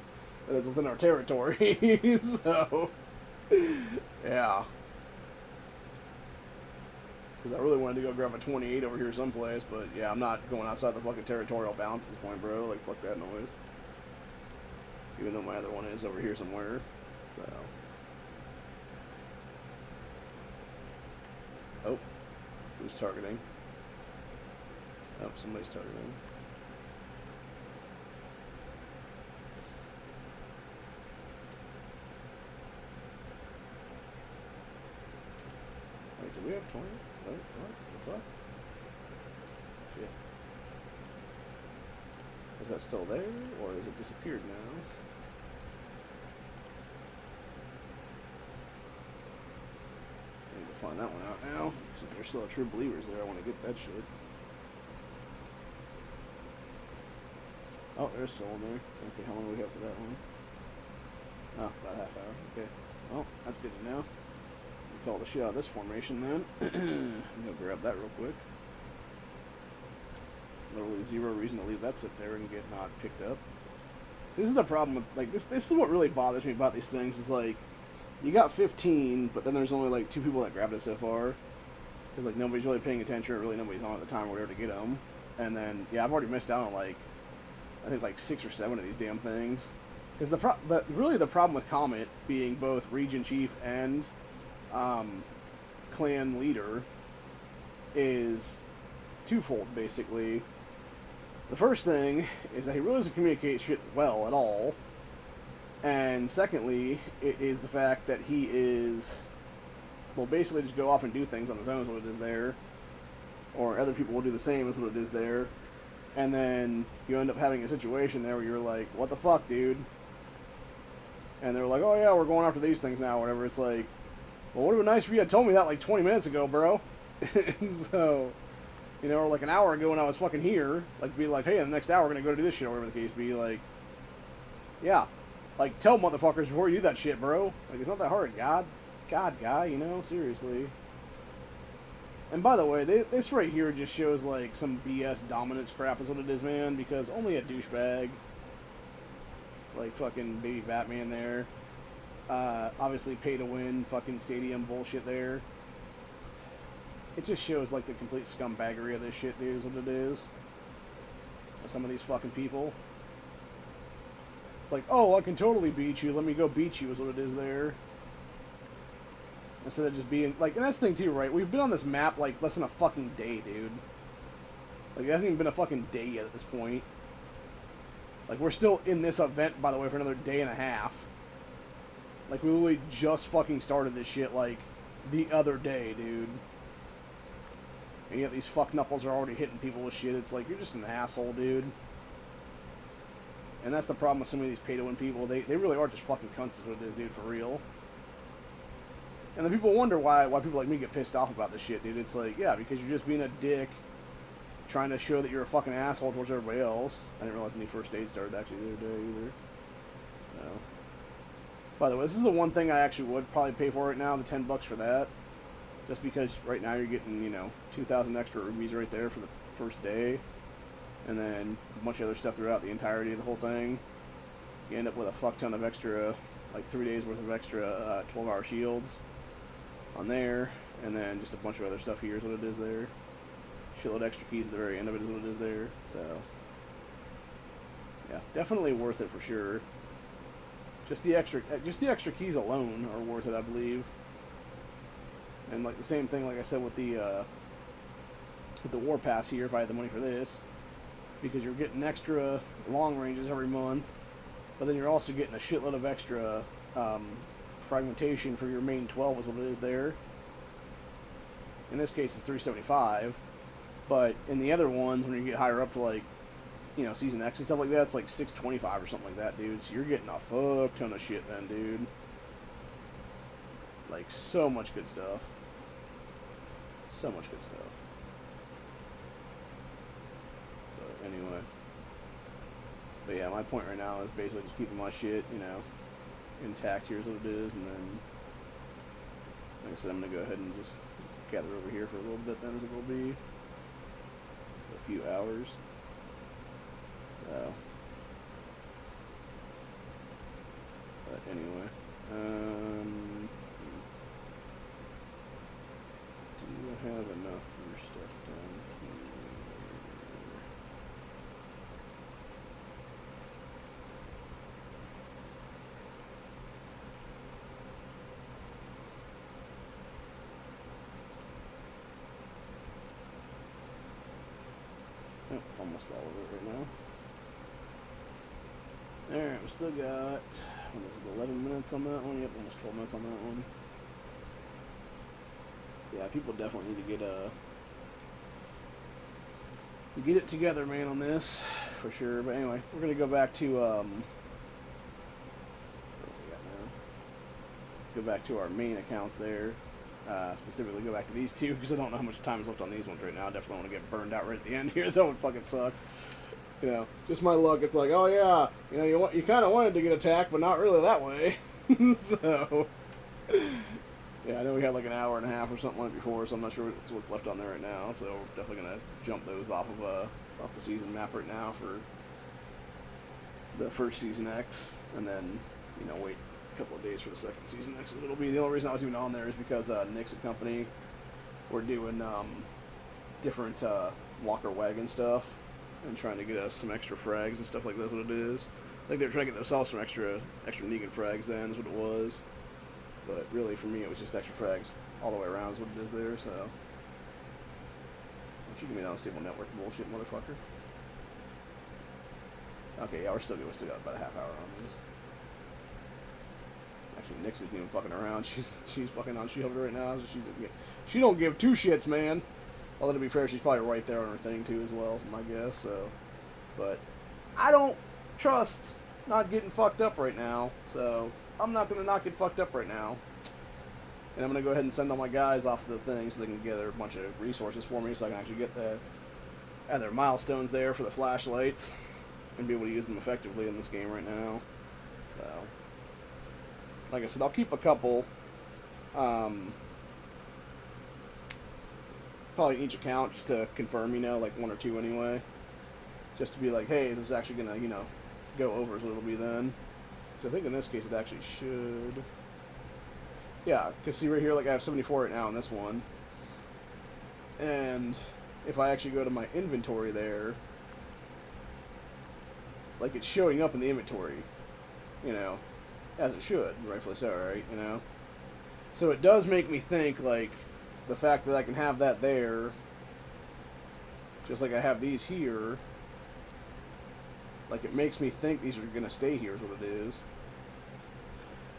that is within our territory. So, yeah. Because I really wanted to go grab a 28 over here someplace, but yeah, I'm not going outside the fucking territorial bounds at this point, bro. Like, fuck that noise. Even though my other one is over here somewhere. So. Oh. Who's targeting? Oh, somebody's targeting. Wait, do we have 20? What the fuck? Shit. Is that still there, or has it disappeared now? I need to find that one out now. So there's still true believers there. I want to get that shit. Oh, there's still one there. Okay, how long do we have for that one? Oh, about a half hour. Okay. Well, that's good to know. Call the shit out of this formation then. I'm gonna grab that real quick. Literally zero reason to leave that sit there and get not picked up. So this is the problem with, like, this is what really bothers me about these things is, like, you got 15, but then there's only like 2 people that grabbed it so far. Because, like, nobody's really paying attention, or really nobody's on at the time or whatever to get them. And then, yeah, I've already missed out on, like, I think like 6 or 7 of these damn things. Because really the problem with Comet being both Region Chief and clan leader is twofold, basically. The first thing is that he really doesn't communicate shit well at all. And secondly, it is the fact that he is, well, basically just go off and do things on his own is what it is there. Or other people will do the same is what it is there. And then you end up having a situation there where you're like, what the fuck, dude? And they're like, oh yeah, we're going after these things now, or whatever. It's like, well, it would have been nice if you had told me that like 20 minutes ago, bro. So, you know, or like an hour ago when I was fucking here, like, be like, hey, in the next hour we're gonna go do this shit, or whatever the case be. Like, yeah. Like, tell motherfuckers before you do that shit, bro. Like, it's not that hard, God, guy, you know? Seriously. And by the way, this right here just shows, like, some BS dominance crap is what it is, man, because only a douchebag, like fucking baby Batman there, obviously pay to win fucking stadium bullshit there. It just shows, like, the complete scumbaggery of this shit, dude, is what it is. Some of these fucking people. It's like, oh, I can totally beat you, let me go beat you, is what it is there. Instead of just being, like, and that's the thing too, right? We've been on this map, like, less than a fucking day, dude. Like, it hasn't even been a fucking day yet at this point. Like, we're still in this event, by the way, for another day and a half. Like, we literally just fucking started this shit, like, the other day, dude. And yet these fuck knuckles are already hitting people with shit. It's like, you're just an asshole, dude. And that's the problem with some of these pay-to-win people. They really are just fucking cunts is what it is, dude, for real. And then people wonder why people like me get pissed off about this shit, dude. It's like, yeah, because you're just being a dick, trying to show that you're a fucking asshole towards everybody else. I didn't realize any first aid started actually the other day either. No. By the way, this is the one thing I actually would probably pay for right now, the $10 for that. Just because right now you're getting, you know, 2,000 extra rubies right there for the first day. And then a bunch of other stuff throughout the entirety of the whole thing. You end up with a fuck ton of extra, like 3 days worth of extra 12-hour shields on there, and then just a bunch of other stuff here is what it is there. Shitload extra keys at the very end of it is what it is there. So, yeah, definitely worth it for sure. Just the extra keys alone are worth it, I believe. And like the same thing, like I said, with the war pass here, if I had the money for this, because you're getting extra long ranges every month, but then you're also getting a shitload of extra fragmentation for your main 12 is what it is there. In this case, it's 375, but in the other ones, when you get higher up to, like, you know, Season X and stuff like that, it's like 625 or something like that, dude. So you're getting a fuck ton of shit then, dude. Like, so much good stuff. So much good stuff. But anyway. But yeah, my point right now is basically just keeping my shit, you know, intact. Here's what it is, and then, like I said, I'm going to go ahead and just gather over here for a little bit then, as it will be a few hours. So, but anyway, do I have enough for stuff down here? Oh, almost all of it right now. Alright, we still got, what is it, 11 minutes on that one? Yep, almost 12 minutes on that one. Yeah, people definitely need to get it together, man, on this, for sure. But anyway, we're going to go back to, what do we got now? Go back to our main accounts there. Specifically go back to these two, because I don't know how much time is left on these ones right now. I definitely want to get burned out right at the end here. That would fucking suck. You know, just my luck. It's like, oh yeah, you know, you kind of wanted to get attacked, but not really that way. So, yeah, I know we had like an hour and a half or something like before, so I'm not sure what's left on there right now. So we're definitely gonna jump those off the season map right now for the first Season X, and then, you know, wait a couple of days for the second Season X. It'll be the only reason I was even on there is because Nick's company were doing different walker wagon stuff. And trying to get us some extra frags and stuff like that's what it is. I think they were trying to get themselves some extra Negan frags then is what it was. But really for me it was just extra frags all the way around is what it is there, so. Don't you give me that unstable network bullshit, motherfucker. Okay, yeah, we're still good. We still got about a half hour on these. Actually, Nyx isn't even fucking around. She's fucking on Shield right now. So she don't give two shits, man. Although to be fair, she's probably right there on her thing too as well, is my guess. So, but I don't trust not getting fucked up right now. So I'm not gonna not get fucked up right now. And I'm gonna go ahead and send all my guys off to the thing so they can gather a bunch of resources for me, so I can actually get the other milestones there for the flashlights and be able to use them effectively in this game right now. So, like I said, I'll keep a couple, probably each account just to confirm, you know, like 1 or 2 anyway, just to be like, hey, is this actually gonna, you know, go over as what it'll be then? Because I think in this case it actually should. Yeah, because see right here, like I have 74 right now in this one, and if I actually go to my inventory there, like it's showing up in the inventory, you know, as it should, rightfully so, right, you know? So it does make me think, like, the fact that I can have that there, just like I have these here, like it makes me think these are going to stay here is what it is.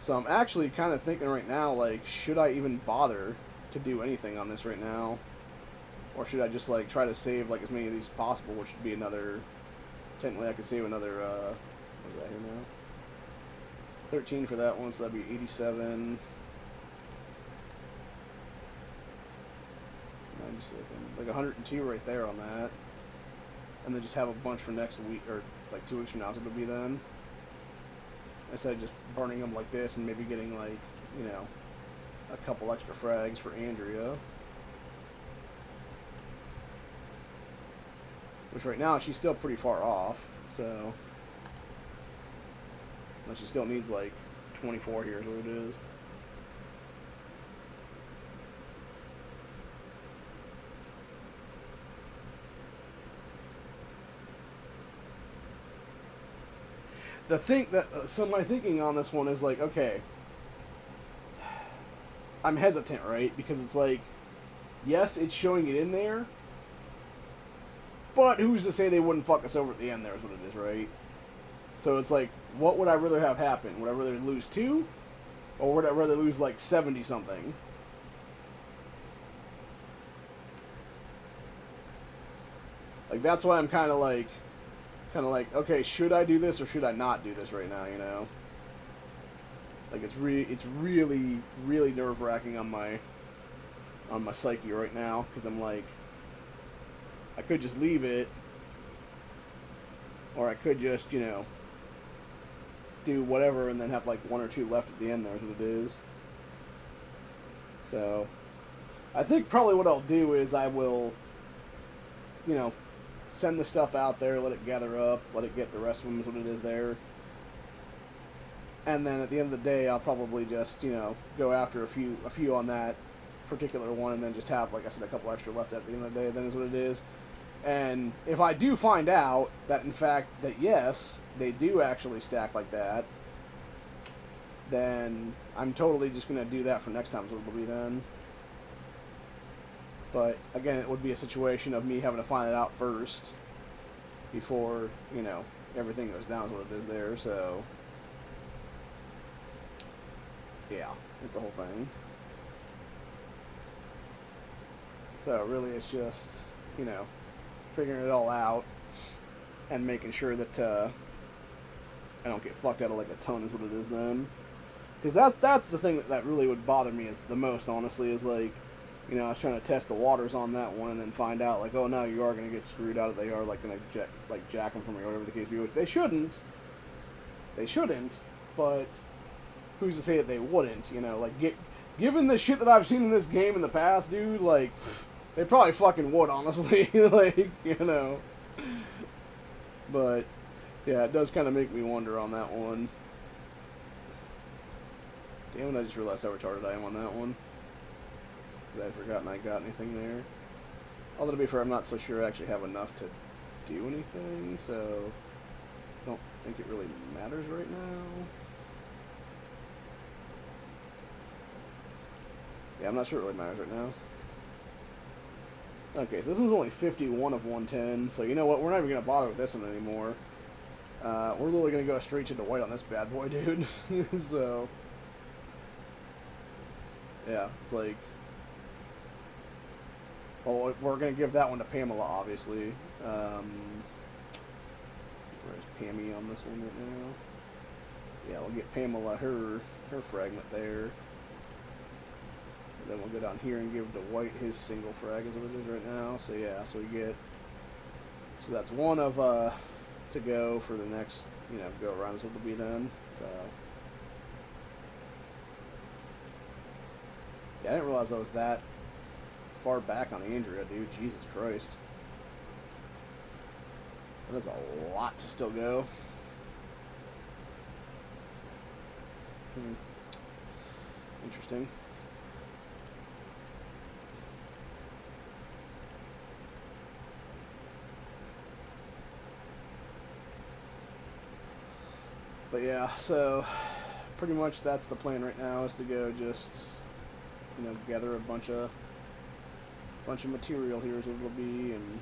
So I'm actually kind of thinking right now, like, should I even bother to do anything on this right now? Or should I just, like, try to save, like, as many of these as possible, which would be another... Technically, I could save another, what's that here now? 13 for that one, so that'd be 87. 97. Like 102 right there on that. And then just have a bunch for next week, or like 2 weeks from now, so it'll be then. Instead of just burning them like this and maybe getting, like, you know, a couple extra frags for Andrea. Which right now, she's still pretty far off, so... And she still needs, like, 24 here is what it is. The thing that... So my thinking on this one is, like, okay... I'm hesitant, right? Because it's like... Yes, it's showing it in there... But who's to say they wouldn't fuck us over at the end there is what it is, right? So it's like, what would I rather have happen? Would I rather lose 2? Or would I rather lose like 70-something? Like, that's why I'm kind of like, okay, should I do this or should I not do this right now, you know? Like, it's really, really nerve-wracking on my psyche right now, because I'm like, I could just leave it, or I could just, you know, do whatever and then have like 1 or 2 left at the end there is what it is. So, I think probably what I'll do is I will, you know, send the stuff out there, let it gather up, let it get the rest of them is what it is there. And then at the end of the day, I'll probably just, you know, go after a few on that particular one, and then just have, like I said, a couple extra left at the end of the day, then is what it is. And if I do find out that, in fact, that yes, they do actually stack like that, then I'm totally just going to do that for next time, so it'll be then. But, again, it would be a situation of me having to find it out first before, you know, everything goes down is what it is there, so... Yeah, it's a whole thing. So, really, it's just, you know, figuring it all out and making sure that I don't get fucked out of like a ton is what it is then. Because that's the thing that really would bother me is the most, honestly, is like, you know, I was trying to test the waters on that one and then find out like, oh no, you are going to get screwed out. They are like going to jack them from you or whatever the case be, which they shouldn't. They shouldn't, but who's to say that they wouldn't, you know, like given the shit that I've seen in this game in the past, dude, like... They probably fucking would, honestly, like, you know. But, yeah, it does kind of make me wonder on that one. Damn it, I just realized how retarded I am on that one. Because I had forgotten I got anything there. Although, to be fair, I'm not so sure I actually have enough to do anything, so... I don't think it really matters right now. Yeah, I'm not sure it really matters right now. Okay, so this one's only 51 of 110, so you know what? We're not even going to bother with this one anymore. We're literally going to go straight to the white on this bad boy, dude. So, yeah, it's like... Well, we're going to give that one to Pamela, obviously. Let's see, where's Pammy on this one right now? Yeah, we'll get Pamela her fragment there. And then we'll go down here and give to White his single frag is what it is right now. So yeah, so we get... So that's one of to go for the next, you know, go around is what it'll be then. So... Yeah, I didn't realize I was that far back on Andrea, dude. Jesus Christ. That is a lot to still go. Interesting. But yeah, so pretty much that's the plan right now, is to go just, you know, gather a bunch of material here as it will be, and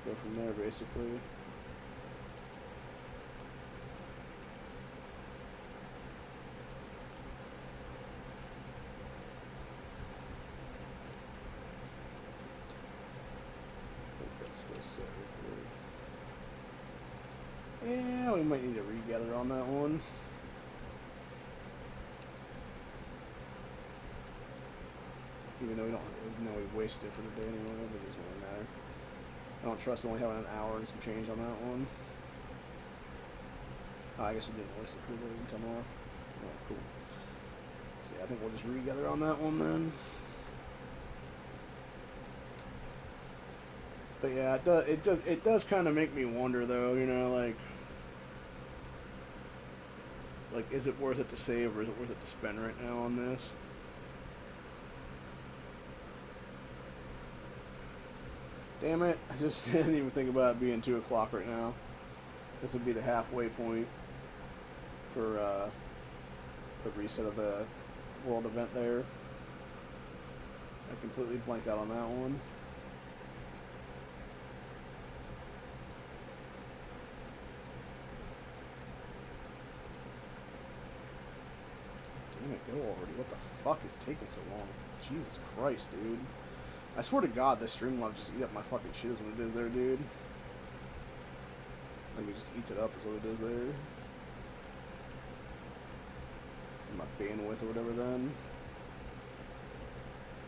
go from there basically. I think that's still set right there. Yeah, we might need to regather on that one. Even though we wasted it for the day anyway, but it doesn't really matter. I don't trust only having an hour and some change on that one. Oh, I guess we didn't waste it for the day until now. Oh, cool. So yeah, I think we'll just regather on that one then. But yeah, it does kind of make me wonder though, you know, like is it worth it to save or is it worth it to spend right now on this? Damn it, I just didn't even think about it being 2 o'clock right now. This would be the halfway point for the reset of the world event there. I completely blanked out on that one. Damn it, go already. What the fuck is taking so long? Jesus Christ, dude. I swear to God, this Streamlabs just eat up my fucking shit is what it is there, dude. Like, it just eats it up is what it is there. For my bandwidth or whatever then.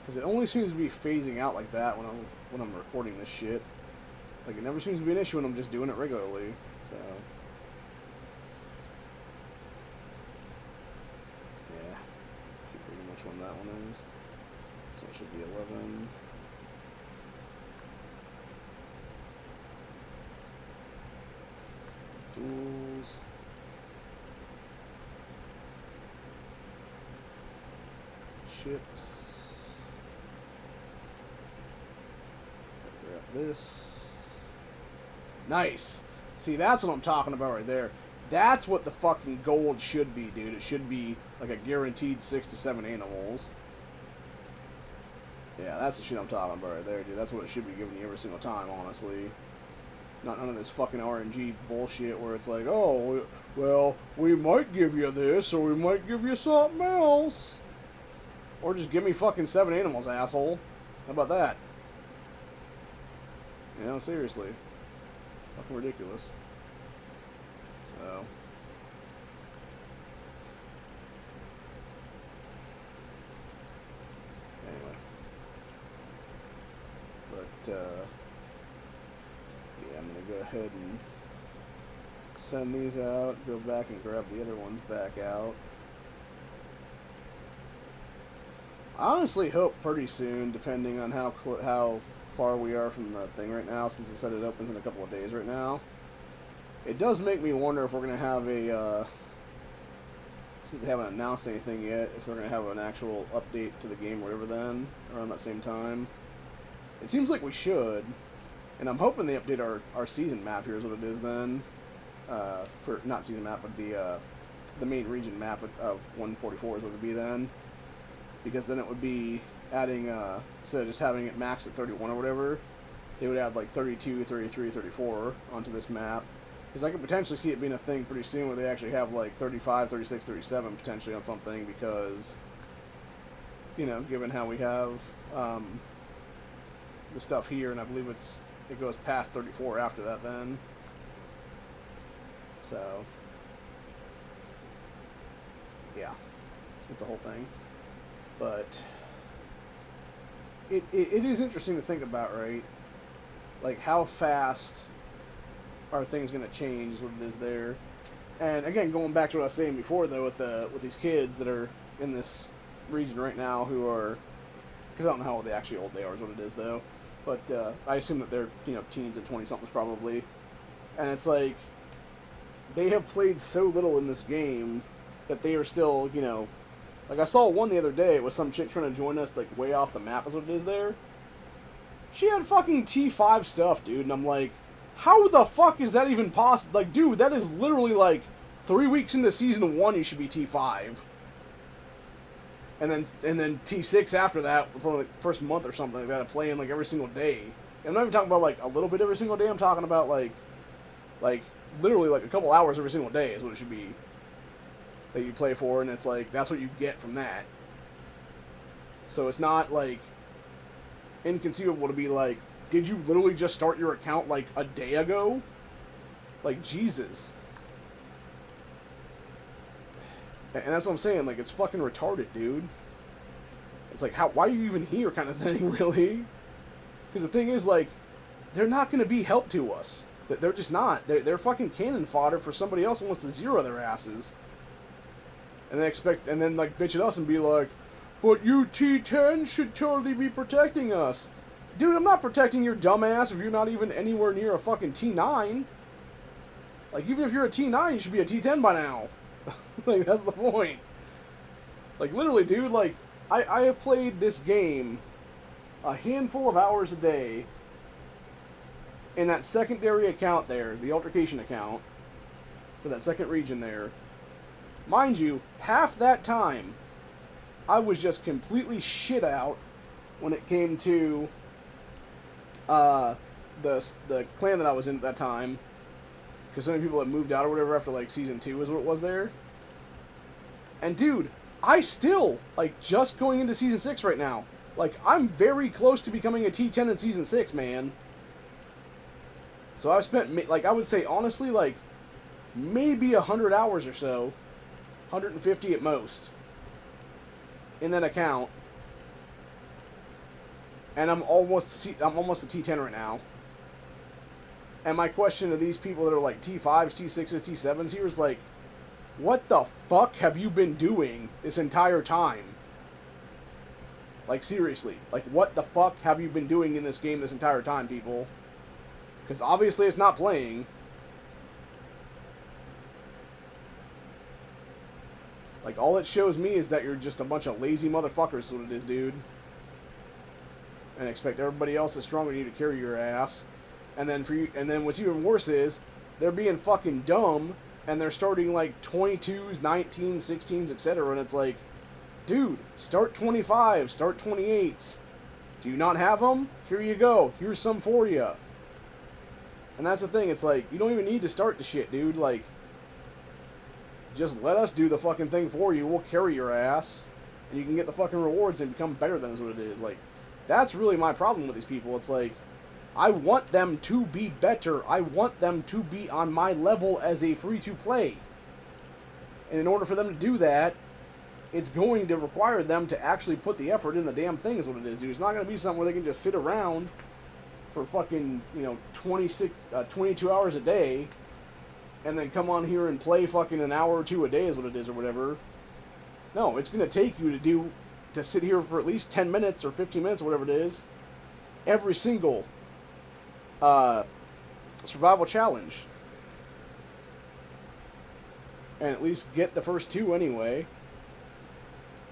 Because it only seems to be phasing out like that when I'm recording this shit. Like, it never seems to be an issue when I'm just doing it regularly. So... yeah. Keep forgetting which one that one is. So it should be 11. Duels. Chips. Grab this. Nice. See, that's what I'm talking about right there. That's what the fucking gold should be, dude. It should be like a guaranteed 6 to 7 animals. Yeah, that's the shit I'm talking about right there, dude. That's what it should be giving you every single time, honestly. Not none of this fucking RNG bullshit where it's like, oh, well, we might give you this, or we might give you something else. Or just give me fucking 7 animals, asshole. How about that? You know, seriously. Fucking ridiculous. So... anyway. But, yeah, I'm going to go ahead and send these out, go back and grab the other ones back out. I honestly hope pretty soon, depending on how far we are from the thing right now, since it said it opens in a couple of days right now. It does make me wonder if we're going to have a, since they haven't announced anything yet, if we're going to have an actual update to the game or whatever then, around that same time. It seems like we should, and I'm hoping they update our season map here is what it is then. For, not season map, but the main region map of 144 is what it would be then. because then it would be adding, instead of just having it maxed at 31 or whatever, they would add like 32, 33, 34 onto this map. Because I could potentially see it being a thing pretty soon where they actually have like 35, 36, 37 potentially on something, because, you know, given how we have the stuff here, and I believe it goes past 34 after that then. So, yeah, it's a whole thing. But it is interesting to think about, right? Like, how fast are things going to change is what it is there. And again, going back to what I was saying before, though, with these kids that are in this region right now who are, because I don't know how old they are is what it is, though. But I assume that they're, you know, teens and 20-somethings probably. And it's like, they have played so little in this game that they are still, you know, like I saw one the other day, it was some chick trying to join us, like, way off the map is what it is there. She had fucking T5 stuff, dude, and I'm like, how the fuck is that even possible? Like, dude, that is literally like 3 weeks into season 1, you should be T5. And then T6 after that, for like the first month or something like that, of playing like every single day. And I'm not even talking about like a little bit every single day. I'm talking about like literally like a couple hours every single day is what it should be that you play for, and it's like that's what you get from that. So it's not like inconceivable to be like, did you literally just start your account like a day ago? Like, Jesus. And that's what I'm saying, like, it's fucking retarded, dude. It's like, why are you even here kind of thing, really? Because the thing is, like, they're not going to be help to us. They're just not. They're fucking cannon fodder for somebody else who wants to zero their asses. And then like, bitch at us and be like, but you T10 should totally be protecting us. Dude, I'm not protecting your dumbass if you're not even anywhere near a fucking T9. Like, even if you're a T9, you should be a T10 by now. Like, that's the point. Like, literally, dude, like, I have played this game a handful of hours a day in that secondary account there, the altercation account, for that second region there. Mind you, half that time, I was just completely shit out when it came to the clan that I was in at that time, because so many people had moved out or whatever after like season 2 is what it was there. And dude, I still, like, just going into season 6 right now, like, I'm very close to becoming a T10 in season 6, man. So I've spent, like, I would say honestly, like, maybe 100 hours or so, 150 at most, in that account. And I'm almost a T10 right now. And my question to these people that are like T5s, T6s, T7s here is like, what the fuck have you been doing this entire time? Like, seriously. Like, what the fuck have you been doing in this game this entire time, people? Because obviously it's not playing. Like, all it shows me is that you're just a bunch of lazy motherfuckers is what it is, dude. And expect everybody else that's stronger than you to carry your ass. And then what's even worse is, they're being fucking dumb, and they're starting like 22s, 19s, 16s, etc. And it's like, dude, start 25, start 28s. Do you not have them? Here you go. Here's some for you. And that's the thing. It's like, you don't even need to start the shit, dude. Like, just let us do the fucking thing for you. We'll carry your ass. And you can get the fucking rewards and become better than is what it is. Like, that's really my problem with these people. It's like, I want them to be better. I want them to be on my level as a free-to-play. And in order for them to do that, it's going to require them to actually put the effort in the damn thing is what it is, dude. It's not going to be something where they can just sit around for fucking, 22 hours a day and then come on here and play fucking an hour or two a day is what it is or whatever. No, it's going to take you to sit here for at least 10 minutes or 15 minutes or whatever it is every single survival challenge. And at least get the first 2 anyway.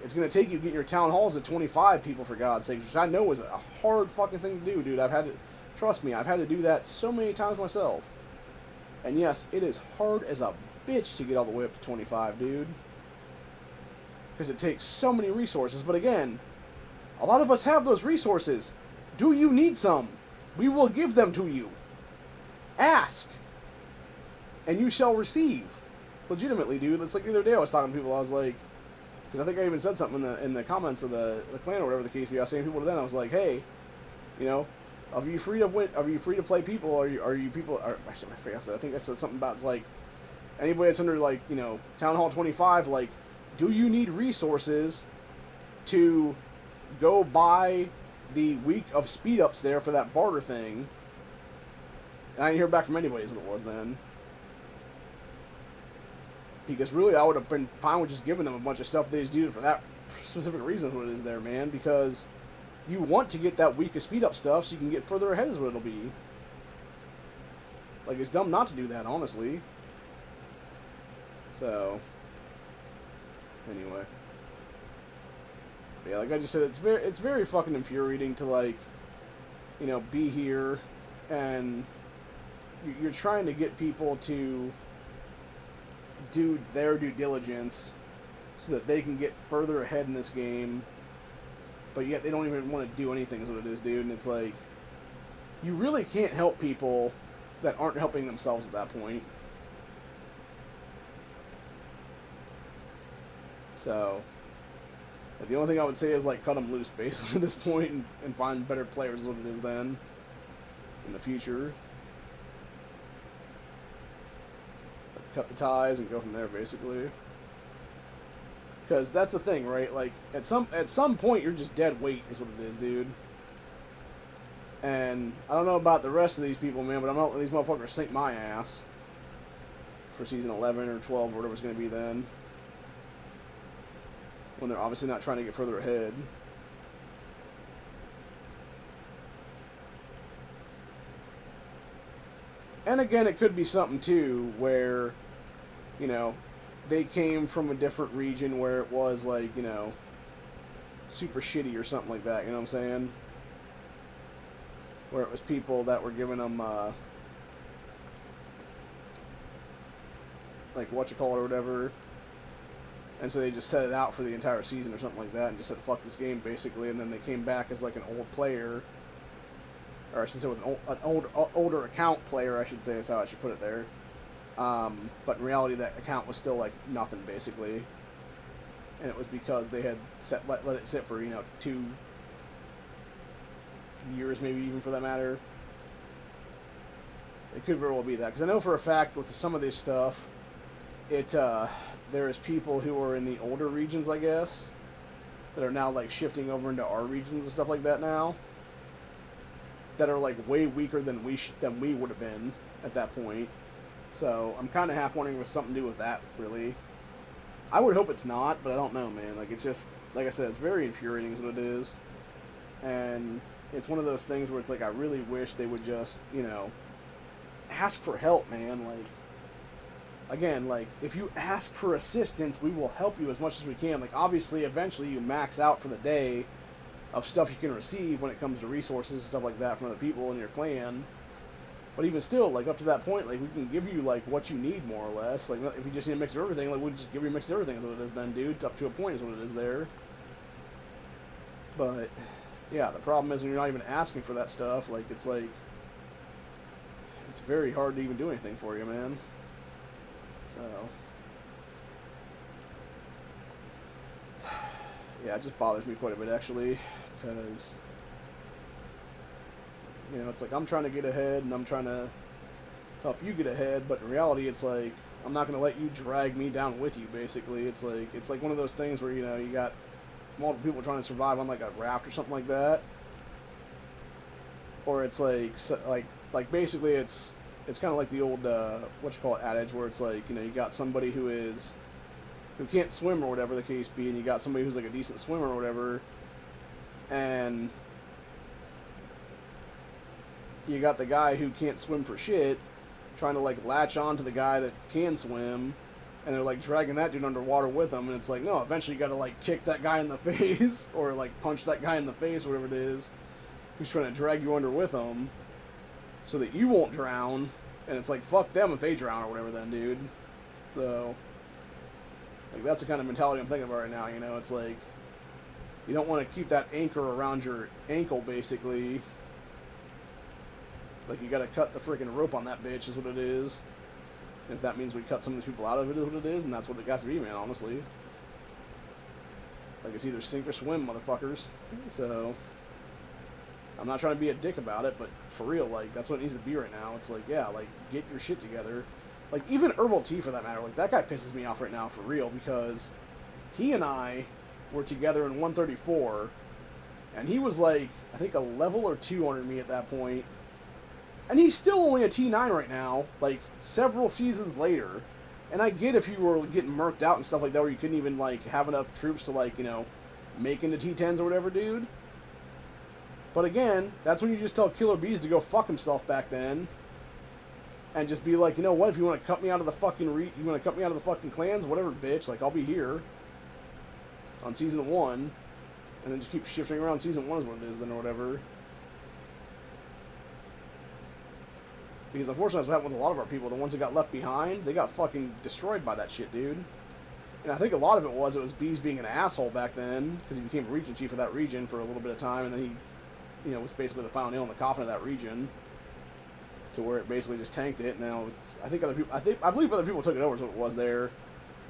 It's going to take you getting your town halls at 25 people, for God's sake, which I know is a hard fucking thing to do, dude. Trust me, I've had to do that so many times myself. And yes, it is hard as a bitch to get all the way up to 25, dude. because it takes so many resources. But again, a lot of us have those resources. Do you need some? We will give them to you. Ask, and you shall receive. Legitimately, dude. It's like the other day I was talking to people. I was like, because I think I even said something in the comments of the clan or whatever the case be. I was saying to people then, I was like, hey, you know, are you free to win? Are you free to play people? Are you people? Actually, I think I said something about it's like anybody that's under like, you know, Town Hall 25. Like, do you need resources to go buy the week of speed ups there for that barter thing? And I didn't hear back from anybody. Is what it was then. Because really, I would have been fine with just giving them a bunch of stuff they just needed for that specific reason. Is what it is there, man. Because you want to get that week of speed up stuff so you can get further ahead. Is what it'll be. Like, it's dumb not to do that, honestly. So, anyway, but yeah, like I just said, it's very fucking infuriating to, like, you know, be here and you're trying to get people to do their due diligence so that they can get further ahead in this game, but yet they don't even want to do anything. Is what it is, dude. And it's like, you really can't help people that aren't helping themselves at that point. So, the only thing I would say is, like, cut them loose, basically, at this point, and find better players, is what it is then, in the future. Cut the ties and go from there, basically. Because that's the thing, right? Like, at some point, you're just dead weight, is what it is, dude. And I don't know about the rest of these people, man, but I'm not letting these motherfuckers sink my ass for season 11 or 12 or whatever it's going to be then. When they're obviously not trying to get further ahead. And again, it could be something too where, you know, they came from a different region where it was like, you know, super shitty or something like that, you know what I'm saying? Where it was people that were giving them, like, whatchamacallit or whatever. And so they just set it out for the entire season or something like that and just said, fuck this game, basically. And then they came back as, like, an old player. Or I should say with an older account player, I should say, is how I should put it there. But in reality, that account was still, like, nothing, basically. And it was because they had let it sit for, you know, 2 years, maybe even for that matter. It could very well be that. Because I know for a fact with some of this stuff, there is people who are in the older regions, I guess, that are now, like, shifting over into our regions and stuff like that now, that are, like, way weaker than we would have been at that point. So I'm kind of half wondering if it's something to do with that, really. I would hope it's not, but I don't know, man. Like, it's just, like I said, it's very infuriating is what it is. And it's one of those things where it's like, I really wish they would just, you know, ask for help, man. Like, again, like, if you ask for assistance, we will help you as much as we can. Like, obviously, eventually you max out for the day of stuff you can receive when it comes to resources and stuff like that from other people in your clan. But even still, like, up to that point, like, we can give you, like, what you need, more or less. Like, if you just need a mix of everything, like, we'll just give you a mix of everything is what it is then, dude. Up to a point is what it is there. But, yeah, the problem is when you're not even asking for that stuff, like, it's very hard to even do anything for you, man. So, yeah, it just bothers me quite a bit, actually, because, you know, it's like I'm trying to get ahead and I'm trying to help you get ahead, but in reality, it's like I'm not going to let you drag me down with you, basically. It's like one of those things where, you know, you got multiple people trying to survive on, like, a raft or something like that, or it's like basically it's kind of like the old adage where it's like, you know, you got somebody who can't swim or whatever the case be, and you got somebody who's like a decent swimmer or whatever, and you got the guy who can't swim for shit trying to, like, latch on to the guy that can swim, and they're, like, dragging that dude underwater with them, and it's like, no, eventually you gotta, like, kick that guy in the face, or, like, punch that guy in the face, or whatever it is, who's trying to drag you under with them, so that you won't drown, and it's like, fuck them if they drown or whatever then, dude. So, Like, that's the kind of mentality I'm thinking about right now, you know? It's like, you don't want to keep that anchor around your ankle, basically. Like, you gotta cut the freaking rope on that bitch, is what it is. And if that means we cut some of these people out of it, is what it is, and that's what it got to be, man, honestly. Like, it's either sink or swim, motherfuckers. So, I'm not trying to be a dick about it, but for real, like, that's what it needs to be right now. It's like, yeah, like, get your shit together. Like, even Herbal Tea, for that matter, like, that guy pisses me off right now, for real, because he and I were together in 134, and he was, like, I think a level or two under me at that point. And he's still only a T9 right now, like, several seasons later. And I get if you were getting murked out and stuff like that, where you couldn't even, like, have enough troops to, like, you know, make into T10s or whatever, dude. But again, that's when you just tell Killer Bees to go fuck himself back then. And just be like, you know what, if you want to cut me out of the fucking you want to cut me out of the fucking clans, whatever, bitch, like, I'll be here. On Season 1. And then just keep shifting around. Season 1 is what it is then, or whatever. Because unfortunately, that's what happened with a lot of our people. The ones that got left behind, they got fucking destroyed by that shit, dude. And I think a lot of it was Bees being an asshole back then, because he became region chief of that region for a little bit of time, and then he, you know, was basically the final nail in the coffin of that region, to where it basically just tanked it. And now it's, I believe other people took it over is what it was there,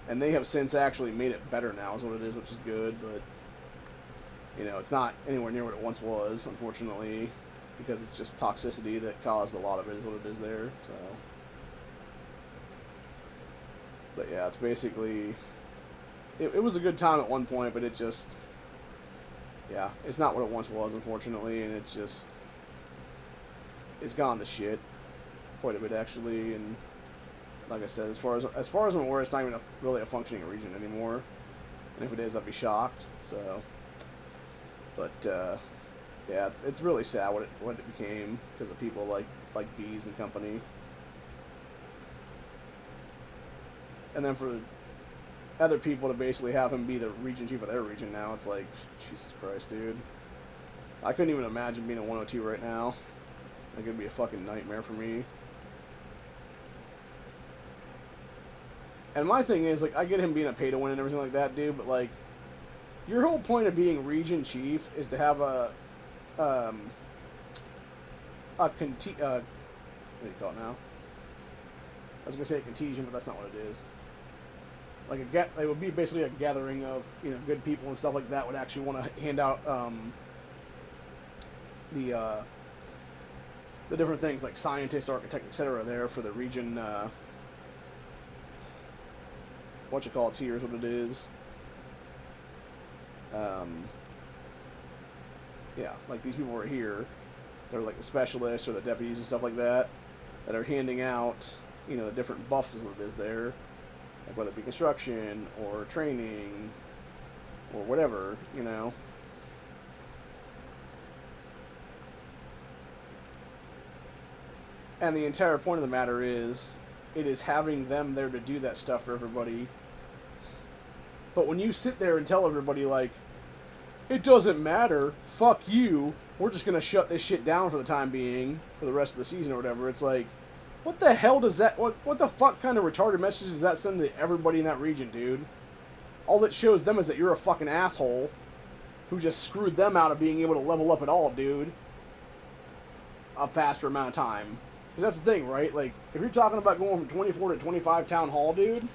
and they have since actually made it better now, is what it is, which is good. But you know, it's not anywhere near what it once was, unfortunately. Because it's just toxicity that caused a lot of it, is what it is there. So, but yeah, it's basically it was a good time at one point, but it just, yeah, it's not what it once was, unfortunately, and it's gone to shit quite a bit actually. And like I said, as far as I'm aware, it's not even really a functioning region anymore. And if it is, I'd be shocked. So, but. Yeah, it's really sad what it became because of people like Bees and company. And then for other people to basically have him be the region chief of their region now, it's like, Jesus Christ, dude. I couldn't even imagine being a 102 right now. Like, it'd be a fucking nightmare for me. And my thing is, like, I get him being a pay-to-win and everything like that, dude, but, like, your whole point of being region chief is to have what do you call it now? I was gonna say a contagion, but that's not what it is. Like it would be basically a gathering of, you know, good people and stuff like that would actually want to hand out the different things like scientist, architect, etc. there for the region. What you call it's here is what it is. Yeah, like these people were here. They're like the specialists or the deputies and stuff like that are handing out, you know, the different buffs is what it is there. Like whether it be construction or training or whatever, you know. And the entire point of the matter is, it is having them there to do that stuff for everybody. But when you sit there and tell everybody, like, it doesn't matter, fuck you, we're just gonna shut this shit down for the time being, for the rest of the season or whatever, it's like, what the hell does that, what the fuck kind of retarded message does that send to everybody in that region, dude? All it shows them is that you're a fucking asshole who just screwed them out of being able to level up at all, dude. A faster amount of time. Because that's the thing, right? Like, if you're talking about going from 24 to 25 Town Hall, dude,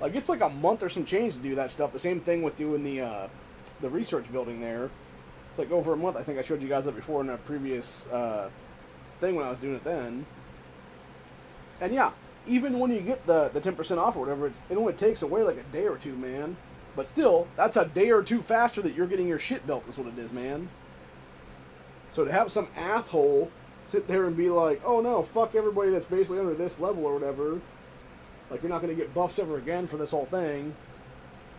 like, it's like a month or some change to do that stuff. The same thing with doing the research building there. It's like over a month. I think I showed you guys that before in a previous thing when I was doing it then. And yeah, even when you get the 10% off or whatever, it only takes away like a day or two, man. But still, that's a day or two faster that you're getting your shit built is what it is, man. So to have some asshole sit there and be like, oh no, fuck everybody that's basically under this level or whatever. Like, you're not going to get buffs ever again for this whole thing.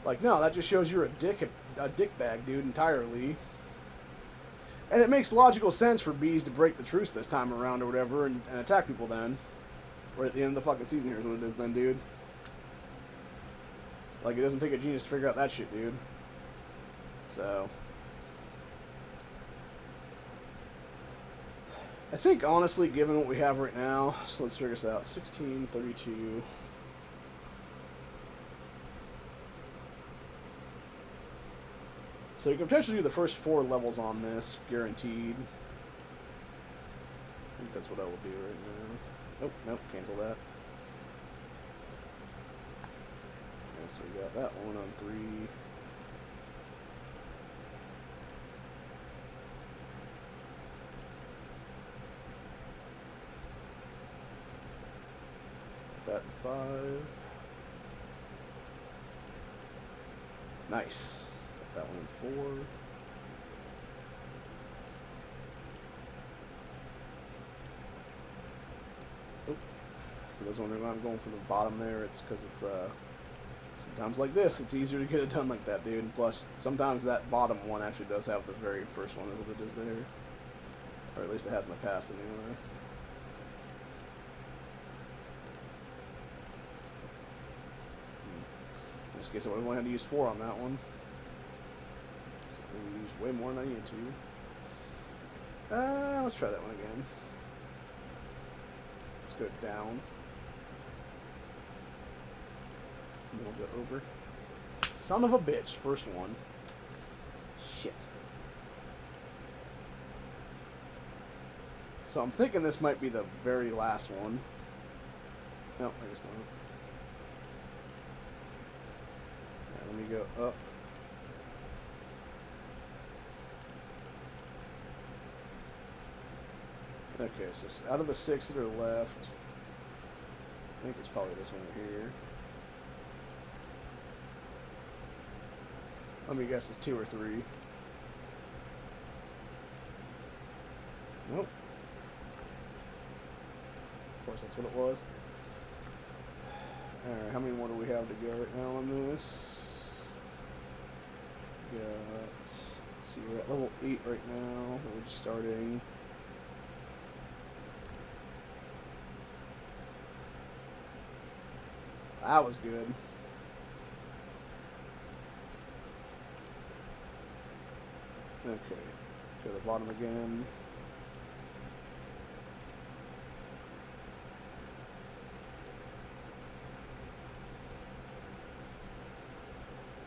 Like, no, that just shows you're a dickbag, dude, entirely. And it makes logical sense for Bees to break the truce this time around or whatever and attack people then. Right at the end of the fucking season here is what it is then, dude. Like, it doesn't take a genius to figure out that shit, dude. So I think, honestly, given what we have right now, so let's figure this out. 16, 32. So you can potentially do the first 4 levels on this, guaranteed. I think that's what I will do right now. Nope, nope, cancel that. Okay, so we got that one on 3. That in 5. Nice. Got that one in 4. Oh, for those wondering why I'm going from the bottom there, it's because it's sometimes like this, it's easier to get it done like that, dude. And plus, sometimes that bottom one actually does have the very first one as what it is there, or at least it has in the past anyway. In this case, I would have only had to use 4 on that one. So we used way more than I needed to. Let's try that one again. Let's go down. And then we'll go over. Son of a bitch, first one. Shit. So I'm thinking this might be the very last one. No, I guess not. Let me go up. Okay, so out of the 6 that are left, I think it's probably this one right here. Let me guess, it's 2 or 3. Nope. Of course, that's what it was. Alright, how many more do we have to go right now on this? Let's see, we're at level 8 right now. We're just starting. That was good. Okay, go to the bottom again.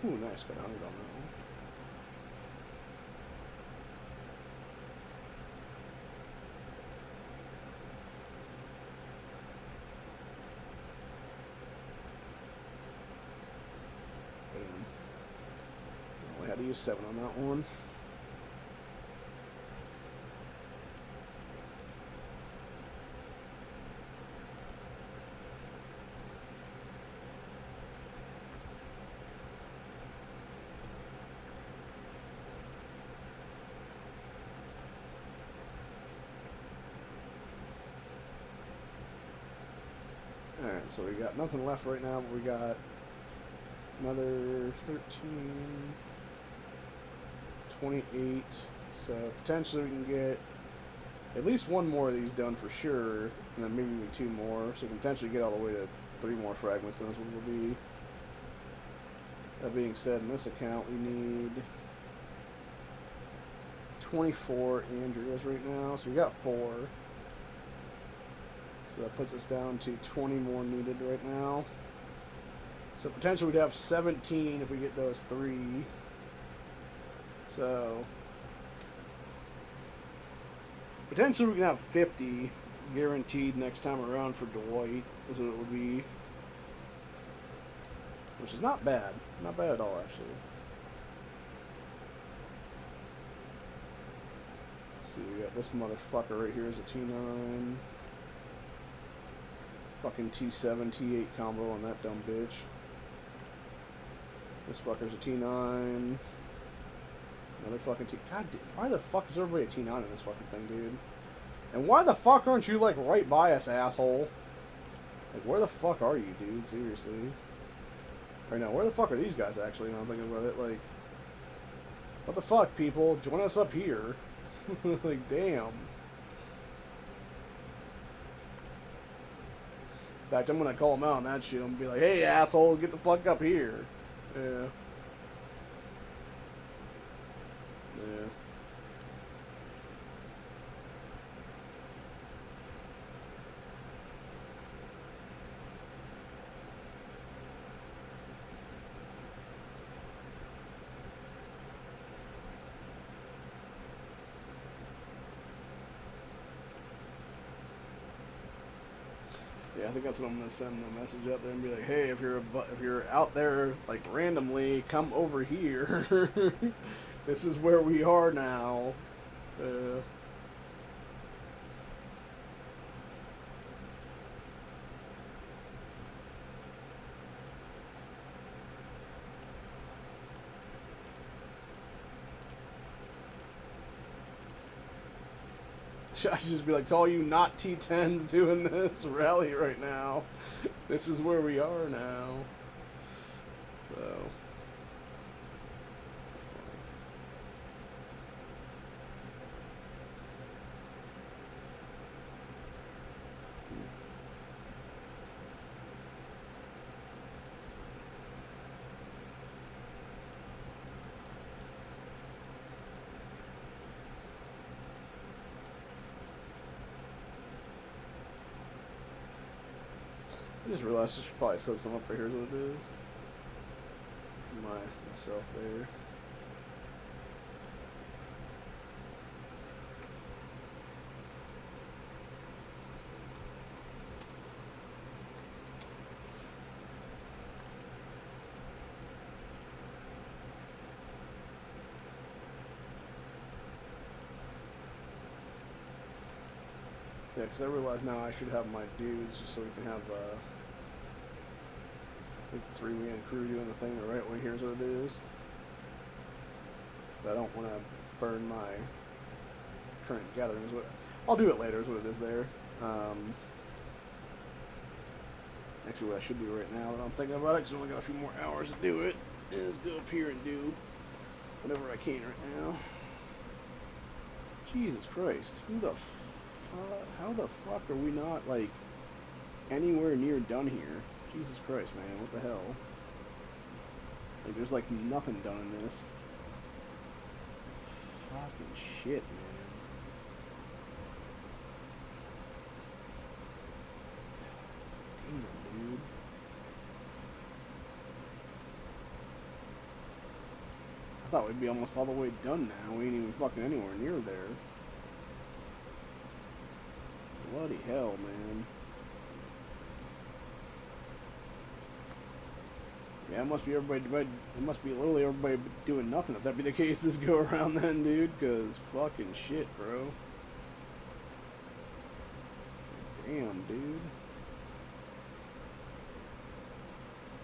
Ooh, nice, got 100 on that one. I had to use 7 on that one. Alright, so we got nothing left right now, but we got another 13, 28, so potentially we can get at least 1 more of these done for sure, and then maybe even 2 more, so we can potentially get all the way to 3 more fragments, and that's what it will be. That being said, in this account we need 24 Andreas right now, so we got 4. So that puts us down to 20 more needed right now. So potentially we'd have 17 if we get those 3. So potentially we can have 50 guaranteed next time around for Dwight, is what it would be. Which is not bad. Not bad at all, actually. Let's see, we got this motherfucker right here is a T9. Fucking T7, T8 combo on that dumb bitch. This fucker's a T9. Another fucking T... God, why the fuck is everybody a T9 in this fucking thing, dude? And why the fuck aren't you, like, right by us, asshole? Like, where the fuck are you, dude? Seriously. Right now, where the fuck are these guys, actually, now I'm thinking about it? Like, what the fuck, people? Join us up here. Like, damn. In fact, I'm gonna call him out on that shit. I'm gonna be like, hey, asshole, get the fuck up here. Yeah. Yeah. Yeah, I think that's what I'm gonna send the message out there and be like, hey, if you're out there like randomly, come over here. This is where we are now. I should just be like, to all you not T10s doing this rally right now, this is where we are now. So. I just realized I should probably set some up for here's what it is. Myself there. Yeah, because I realize now I should have my dudes just so we can have like the 3-man crew doing the thing the right way. Here's what it is. But I don't want to burn my current gatherings. I'll do it later is what it is there. Actually, what I should do right now that I'm thinking about it, because I only got a few more hours to do it, is go up here and do whatever I can right now. Jesus Christ. How the fuck are we not, like, anywhere near done here? Jesus Christ, man. What the hell? Like, there's, like, nothing done in this. Fucking shit, man. Damn, dude. I thought we'd be almost all the way done now. We ain't even fucking anywhere near there. Bloody hell, man. Yeah, it must be everybody. It must be literally everybody doing nothing. If that be the case, this go around then, dude. Cause fucking shit, bro. Damn, dude.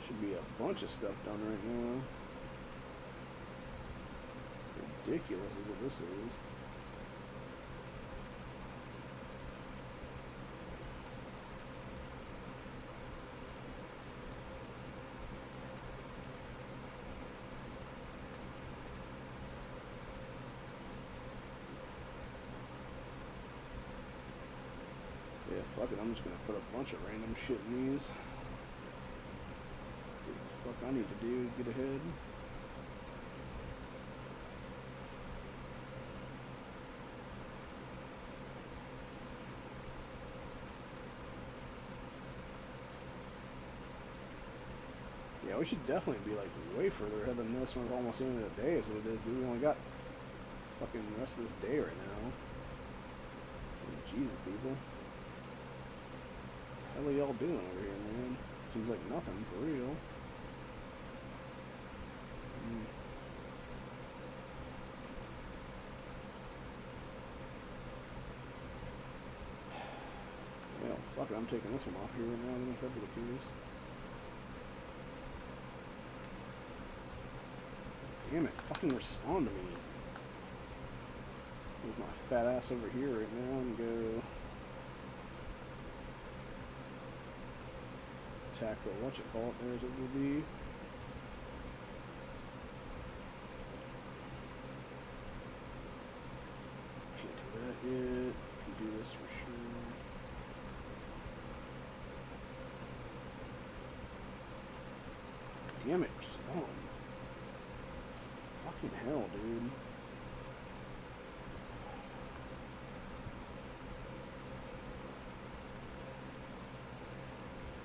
Should be a bunch of stuff done right now. Ridiculous is what this is. Yeah, fuck it, I'm just gonna put a bunch of random shit in these. Do what the fuck I need to do to get ahead. Yeah, we should definitely be like way further ahead than this. We're almost the end of the day is what it is, dude. We only got fucking the rest of this day right now. Jesus, people. What the hell are y'all doing over here, man? Seems like nothing, for real. Well, fuck it, I'm taking this one off here right now, I don't know if that'd be the case. Damn it, fucking respond to me. Move my fat ass over here right now and go attack the whatchamacallit. There's what it will be. Can't do that yet. Can do this for sure. Damn it, respond. Fucking hell, dude.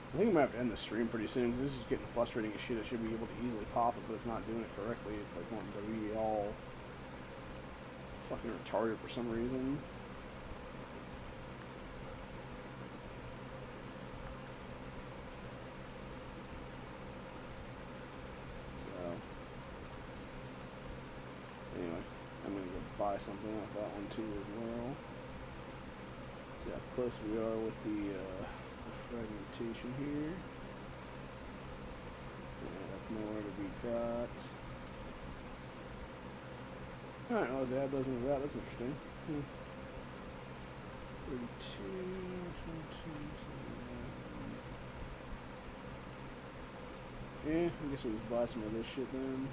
I think I'm gonna have to end the stream pretty soon because this is getting frustrating as shit. I should be able to easily pop it, but it's not doing it correctly. It's like wanting to be all fucking retarded for some reason. try something with that one too as well. See how close we are with the fragmentation here. Yeah, that's nowhere to be got. Alright, let's add those into that. That's interesting. 32, 22, yeah, I guess we'll just buy some of this shit then.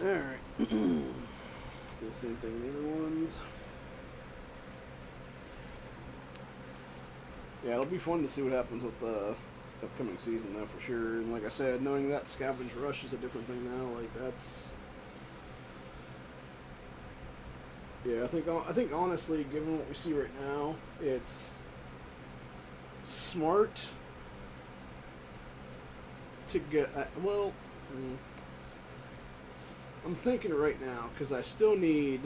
Alright. Do the same thing in the other ones. Yeah, it'll be fun to see what happens with the upcoming season, though, for sure. And like I said, knowing that Scavenge Rush is a different thing now, like, that's... Yeah, I think honestly, given what we see right now, it's smart to get... well... I'm thinking right now, because I still need,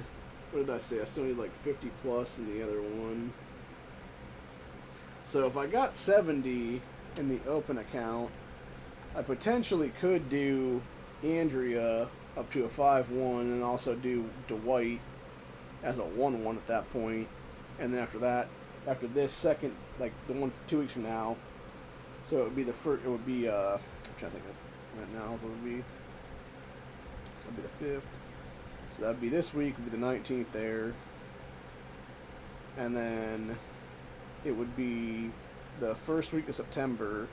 what did I say? I still need like 50 plus in the other one. So if I got 70 in the open account, I potentially could do Andrea up to a 5-1 and also do Dwight as a 1-1 at that point. And then after that, after this second, like the one 2 weeks from now, so it would be the first, it would be, I'm trying to think right now what it would be. So that'd be the 5th. So that'd be this week, would be the 19th there. And then it would be the first week of September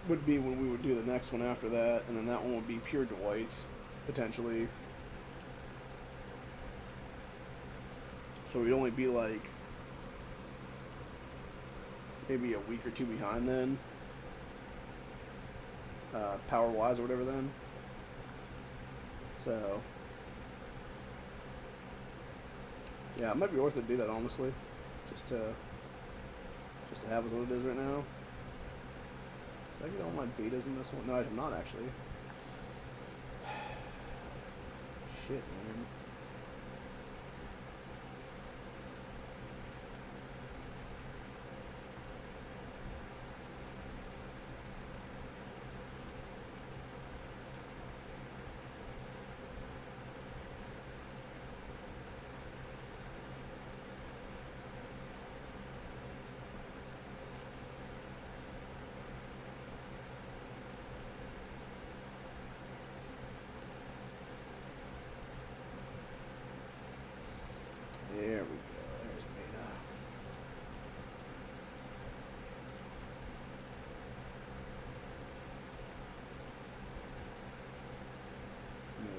would be when we would do the next one after that. And then that one would be pure Dwights, potentially. So we'd only be like maybe a week or 2 behind then. Power-wise or whatever then. So, yeah, it might be worth it to do that, honestly, just to have it what it is right now. Did I get all my betas in this one? No, I did not actually. Shit, man. There we go. There's beta.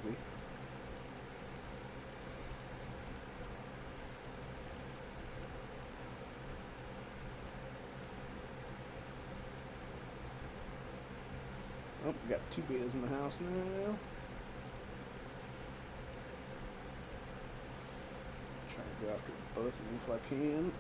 Maybe. Oh, we got 2 betas in the house now. Go after both of them if I can.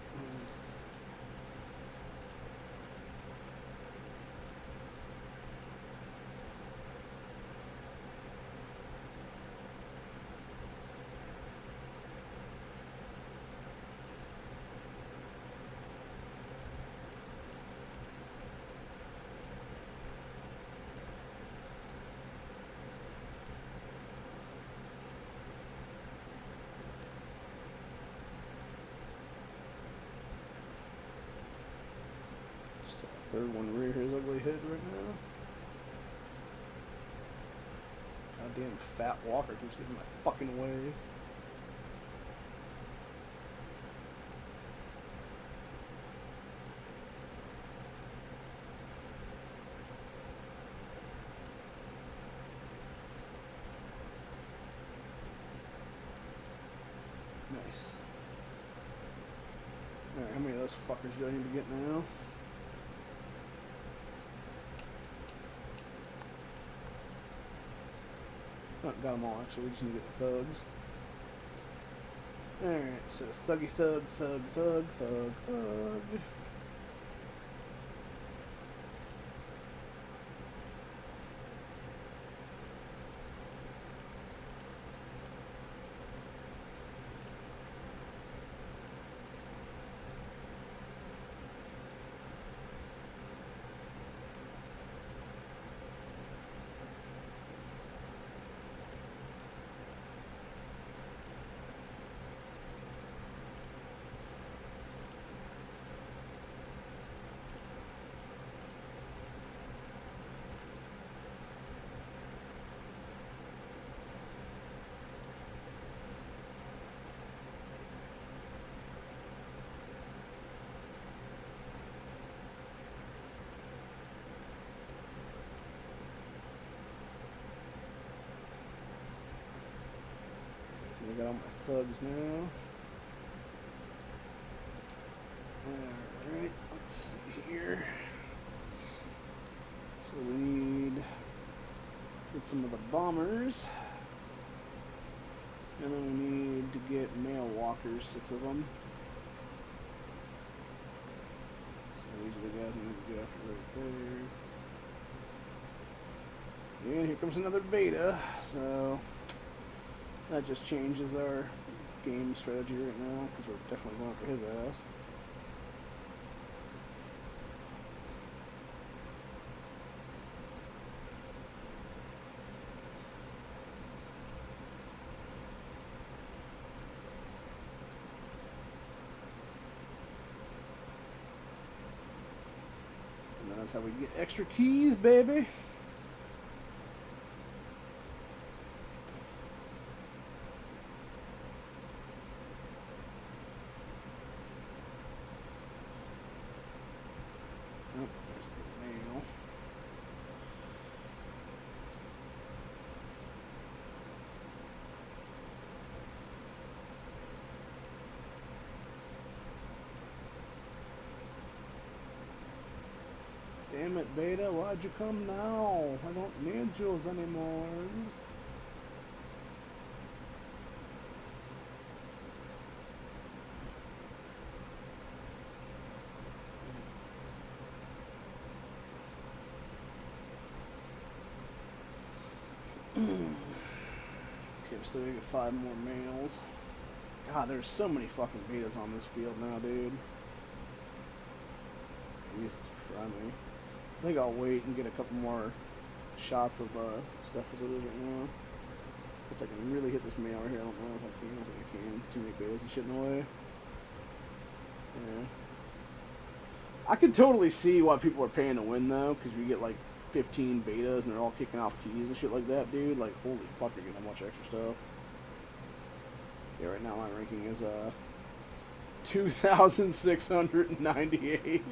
Third one rear his ugly head right now. Goddamn fat walker keeps getting in my fucking way. Nice. Alright, how many of those fuckers do I need to get now? Oh, got them all actually, we just need to get the thugs. Alright, so thuggy thug, thug, thug, thug, thug. all my thugs now. Alright, let's see here. So we need to get some of the bombers. And then we need to get mail walkers, 6 of them. So these are the guys we need to get after right there. And here comes another beta, so that just changes our game strategy right now, because we're definitely going for his ass. And that's how we get extra keys, baby. Oh, there's the mail. Damn it, Beta, why'd you come now? I don't need jewels anymore. Okay, so we get 5 more males. God, there's so many fucking betas on this field now, dude. Jesus Christ. I think I'll wait and get a couple more shots of stuff as it is right now. Guess I can really hit this male right here. I don't know if I can. I don't think I can. Too many betas and shit in the way. Yeah. I could totally see why people are paying to win though, because you get like 15 betas and they're all kicking off keys and shit like that, dude. Like, holy fuck, you're getting a bunch of extra stuff. Yeah, right now my ranking is 2,698.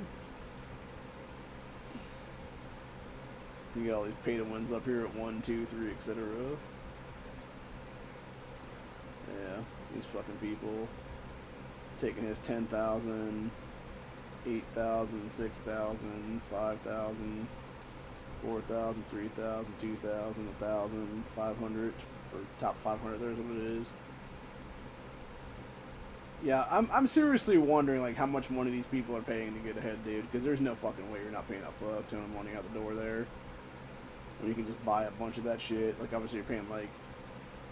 You get all these pay to wins up here at 1, 2, 3, etc. Yeah, these fucking people taking his 10,000, 8,000, 6,000, 5,000, 4,000, 3,000, 2,000, 1,000, 500 for top 500. There's what it is. Yeah, I'm seriously wondering like how much money these people are paying to get ahead, dude. Because there's no fucking way you're not paying a fuck ton of money out the door there. When you can just buy a bunch of that shit. Like obviously you're paying like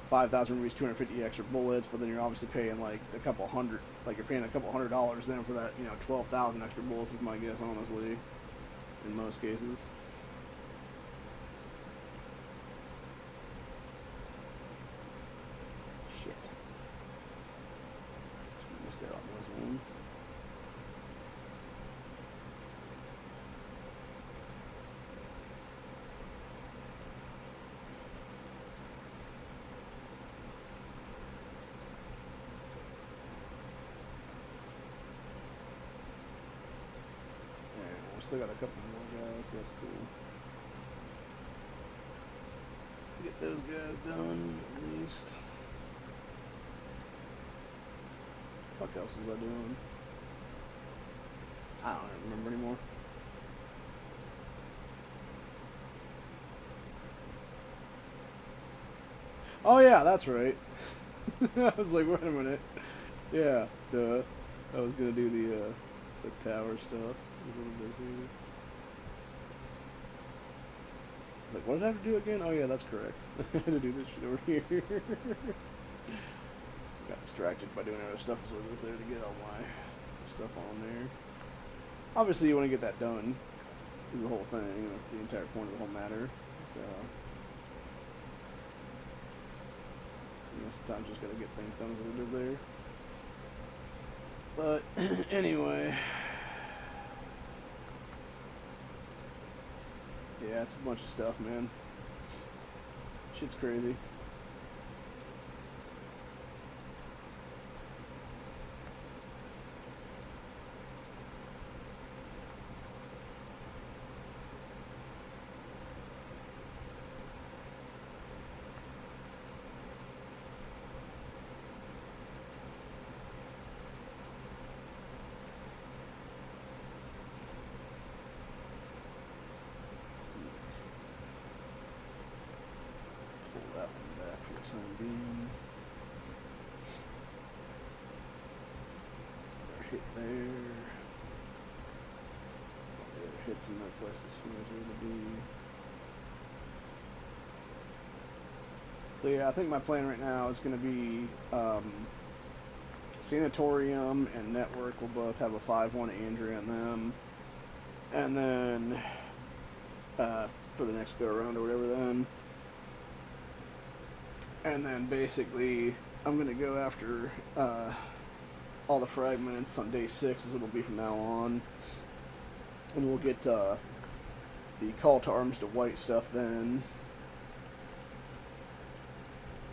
5,000 rupees, 250 extra bullets, but then you're obviously paying like a couple hundred. Like you're paying a couple $100s then for that, you know, 12,000 extra bullets is my guess, honestly, in most cases. Shit. Missed out on those ones. Yeah, we still got a couple more guys, so that's cool. Get those guys done, at least. What else was I doing? I don't remember anymore. Oh yeah, that's right. I was like, wait a minute. Yeah, duh. I was gonna do the tower stuff. Is what it is here. I was like, what did I have to do again? Oh yeah, that's correct. I had to do this shit over here. Got distracted by doing other stuff, so I was there to get all my stuff on there. Obviously, you want to get that done, is the whole thing. That's the entire point of the whole matter. So, you know, sometimes you just gotta get things done as it is there. But, anyway. Yeah, it's a bunch of stuff, man. Shit's crazy. hits in that place this humans are going to be. So yeah, I think my plan right now is going to be Sanatorium and Network will both have a 5-1 Andrea in them. And then for the next go around or whatever then. And then basically I'm going to go after all the fragments on day 6 is what it'll be from now on. And we'll get the call to arms to white stuff then.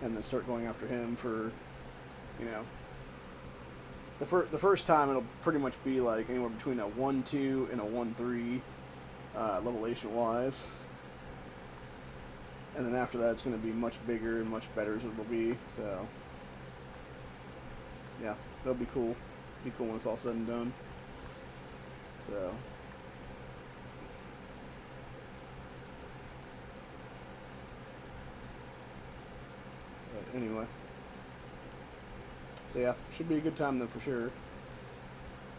And then start going after him for, you know, the first time it'll pretty much be like anywhere between a 1-2 and a 1-3 levelation wise. And then after that it's going to be much bigger and much better as it'll be. So yeah, that'll be cool. Be cool when it's all said and done. So but anyway. So yeah, should be a good time though for sure.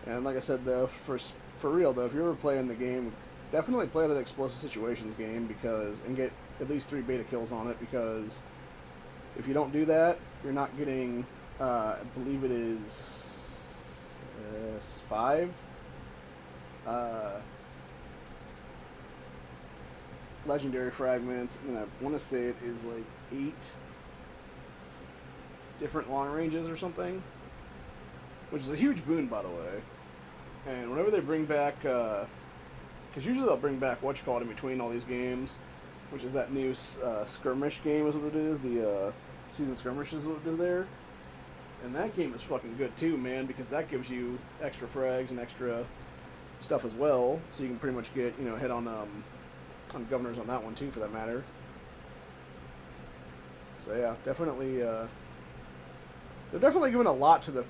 And like I said though, for real though, if you're ever playing the game, definitely play that explosive situations game and get at least 3 beta kills on it, because if you don't do that, you're not getting I believe it is 5 legendary fragments, and I want to say it is like 8 different long ranges or something, which is a huge boon, by the way. And whenever they bring back, because usually they'll bring back in between all these games, which is that new skirmish game is what it is, the season skirmish is what it is there. And that game is fucking good too, man, because that gives you extra frags and extra stuff as well, so you can pretty much get, you know, hit on governors on that one too, for that matter. So yeah, definitely. They're definitely giving a lot to the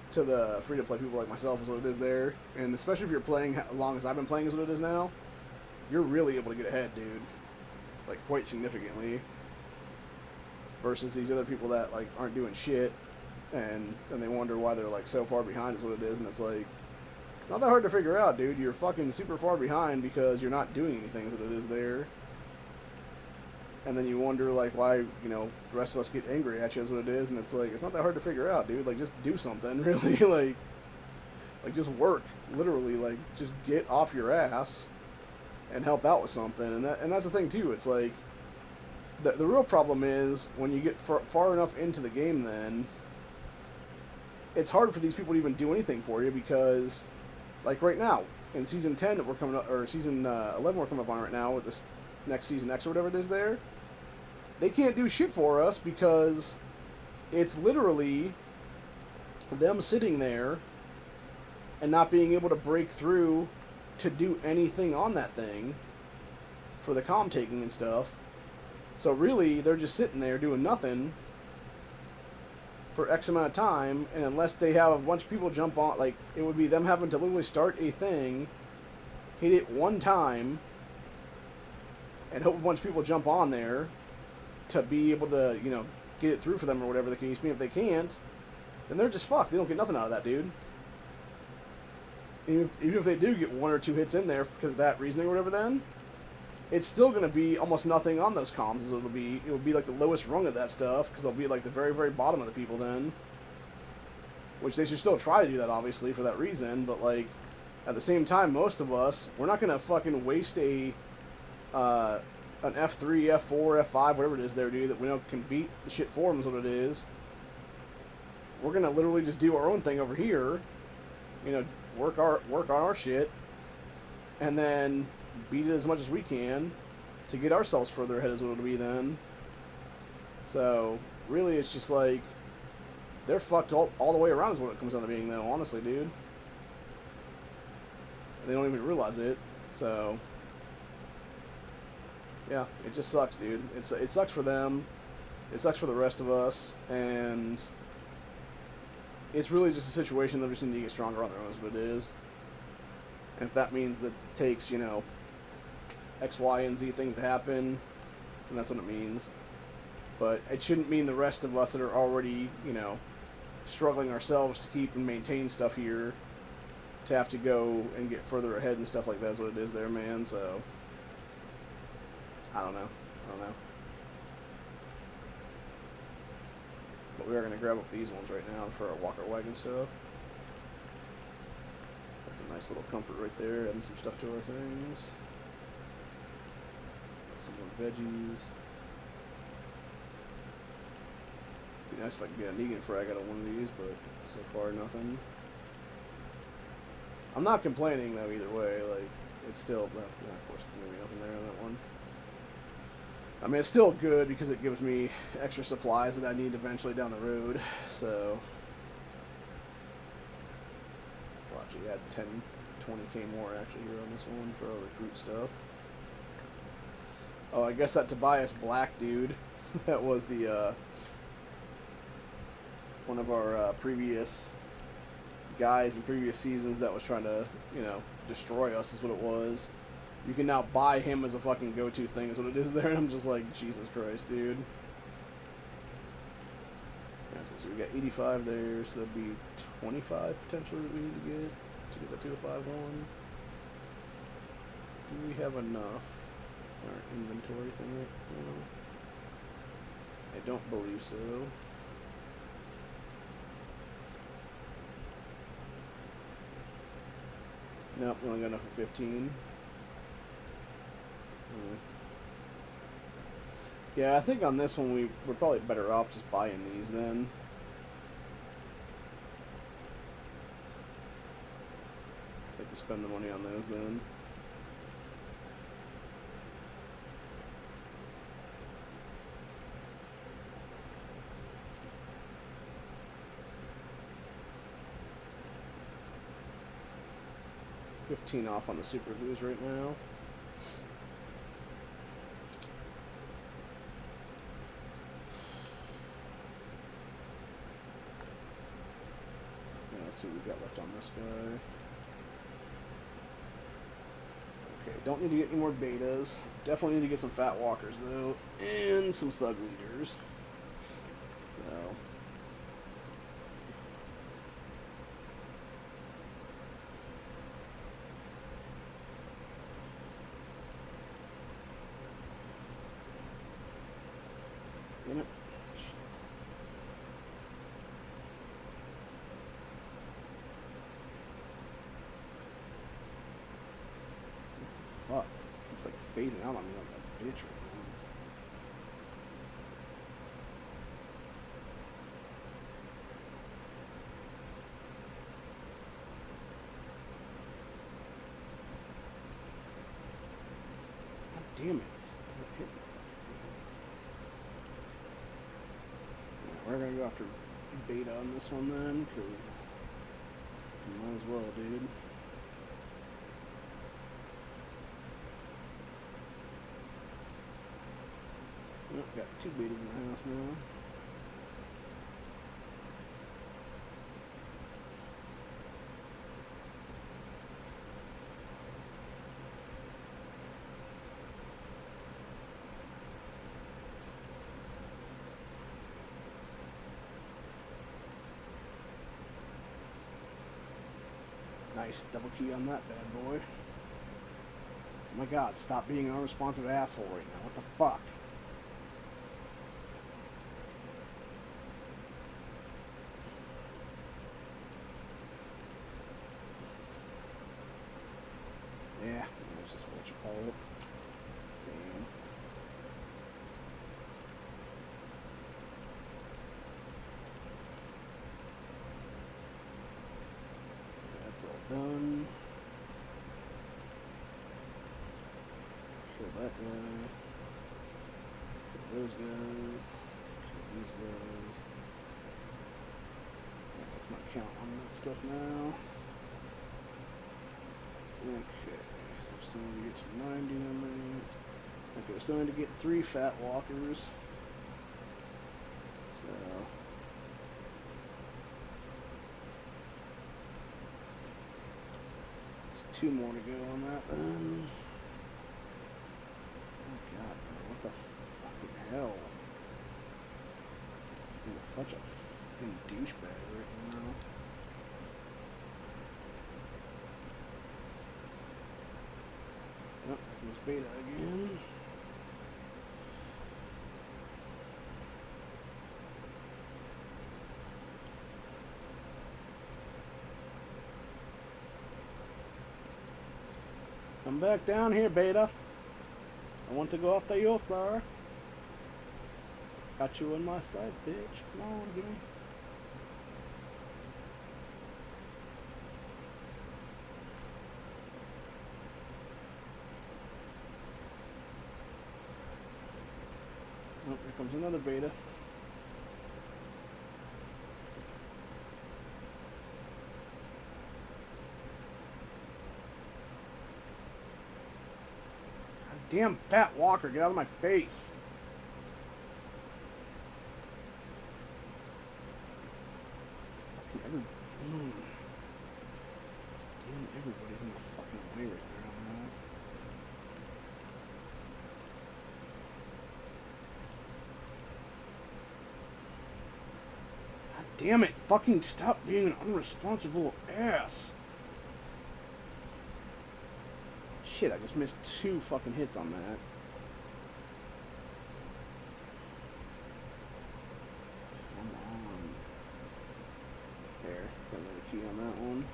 free-to-play people like myself is what it is there. And especially if you're playing as long as I've been playing is what it is now, you're really able to get ahead, dude. Like, quite significantly. Versus these other people that, like, aren't doing shit, and then they wonder why they're, like, so far behind is what it is. And it's like, it's not that hard to figure out, dude. You're fucking super far behind because you're not doing anything is what it is there. And then you wonder, like, why, you know, the rest of us get angry at you is what it is. And it's like, it's not that hard to figure out, dude. Like, just do something, really. like, just work. Literally, like, just get off your ass and help out with something. And that's the thing, too. It's like, the real problem is, when you get far enough into the game, then, it's hard for these people to even do anything for you because, like, right now, in Season 10 that we're coming up, or Season 11 we're coming up on right now with this next Season X or whatever it is there, they can't do shit for us because it's literally them sitting there and not being able to break through to do anything on that thing for the comm taking and stuff. So really, they're just sitting there doing nothing for X amount of time, and unless they have a bunch of people jump on, like, it would be them having to literally start a thing, hit it one time, and hope a bunch of people jump on there to be able to, you know, get it through for them or whatever the case may be. If they can't, then they're just fucked. They don't get nothing out of that, dude. Even if they do get 1 or 2 hits in there because of that reasoning or whatever, then it's still going to be almost nothing on those comms. As it would be like the lowest rung of that stuff, because they'll be like the very, very bottom of the people then. Which they should still try to do that, obviously, for that reason. But, like, at the same time, most of us, we're not going to fucking waste an F3, F4, F5, whatever it is there, dude, that we know can beat the shit for them is what it is. We're going to literally just do our own thing over here. You know, work on our shit. And then beat it as much as we can to get ourselves further ahead is what it'll be then. So, really, it's just like, they're fucked all the way around is what it comes down to being, though, honestly, dude. They don't even realize it, so yeah, it just sucks, dude. It sucks for them, it sucks for the rest of us, and it's really just a situation that we just need to get stronger on their own is what it is. And if that means that it takes, you know, X, Y, and Z things to happen, then that's what it means. But it shouldn't mean the rest of us that are already, you know, struggling ourselves to keep and maintain stuff here to have to go and get further ahead and stuff like that is what it is there, man. So I don't know. But we are going to grab up these ones right now for our walker wagon stuff. That's a nice little comfort right there, adding some stuff to our things. Got some more veggies. Be nice if I could get a Negan frag out of one of these, but so far nothing. I'm not complaining though either way. Like, it's still, well, yeah, of course, maybe nothing there on that one. I mean, it's still good because it gives me extra supplies that I need eventually down the road. So, we'll actually add 10, 20k more actually here on this one for our recruit stuff. Oh, I guess that Tobias Black dude, that was the one of our previous guys in previous seasons that was trying to, you know, destroy us is what it was. You can now buy him as a fucking go-to thing is what it is there, and I'm just like, Jesus Christ, dude. Yeah, so we got 85 there, so that'd be 25 potentially that we need to get the 205 going. Do we have enough for our inventory thing right now? I don't believe so. Nope, we only got enough for 15. Yeah, I think on this one we're probably better off just buying these then. Like to spend the money on those then. $15 off on the super glues right now. Let's see what we got left on this guy. Okay, don't need to get any more betas. Definitely need to get some fat walkers though, and some thug leaders. So damn it. Fuck. It's like phasing out on me like a bitch right now. God damn it. It's not hitting the fucking thing. Yeah, we're gonna go after beta on this one then, because might as well, dude. Oh, got 2 betas in the house now. Nice double key on that bad boy. Oh my god, stop being an unresponsive asshole right now. What the fuck? Yeah, that's just what you call it. Damn. That's all done. Kill that guy. Kill those guys. Kill these guys. Yeah, what's my count on that stuff now? Okay, so we're starting to get to 90 on that. Okay, we're starting to get 3 fat walkers. So there's 2 more to go on that then. Oh god, bro, what the fucking hell? I'm such a fucking douchebag right now. Oh, there comes beta again. Come back down here, beta. I want to go after you, sir. Got you in my sights, bitch. Come on, give me. Oh, here comes another beta. Damn fat walker, get out of my face. Fucking Damn, everybody's in the fucking way right there on that. God damn it, fucking stop being an unresponsive little ass. Shit, I just missed 2 fucking hits on that. Come on. There, got another key on that one.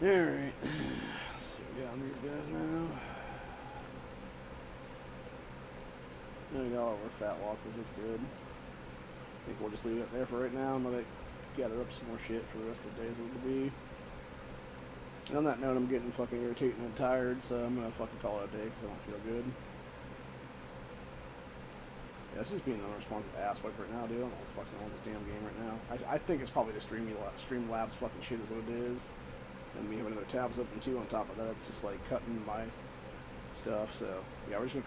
Alright. Let's see what we got on these guys now. We got all of our fat walkers, that's good. I think we'll just leave it there for right now and let it gather up some more shit for the rest of the days what it'll be. And on that note, I'm getting fucking irritated and tired, so I'm gonna fucking call it a day because I don't feel good. Yeah, it's just being an unresponsive asswipe right now, dude. I don't know what's fucking on with this damn game right now. I think it's probably the Streamlabs fucking shit is what it is. And me having other tabs open too on top of that, it's just like cutting my stuff, so yeah, we're just gonna call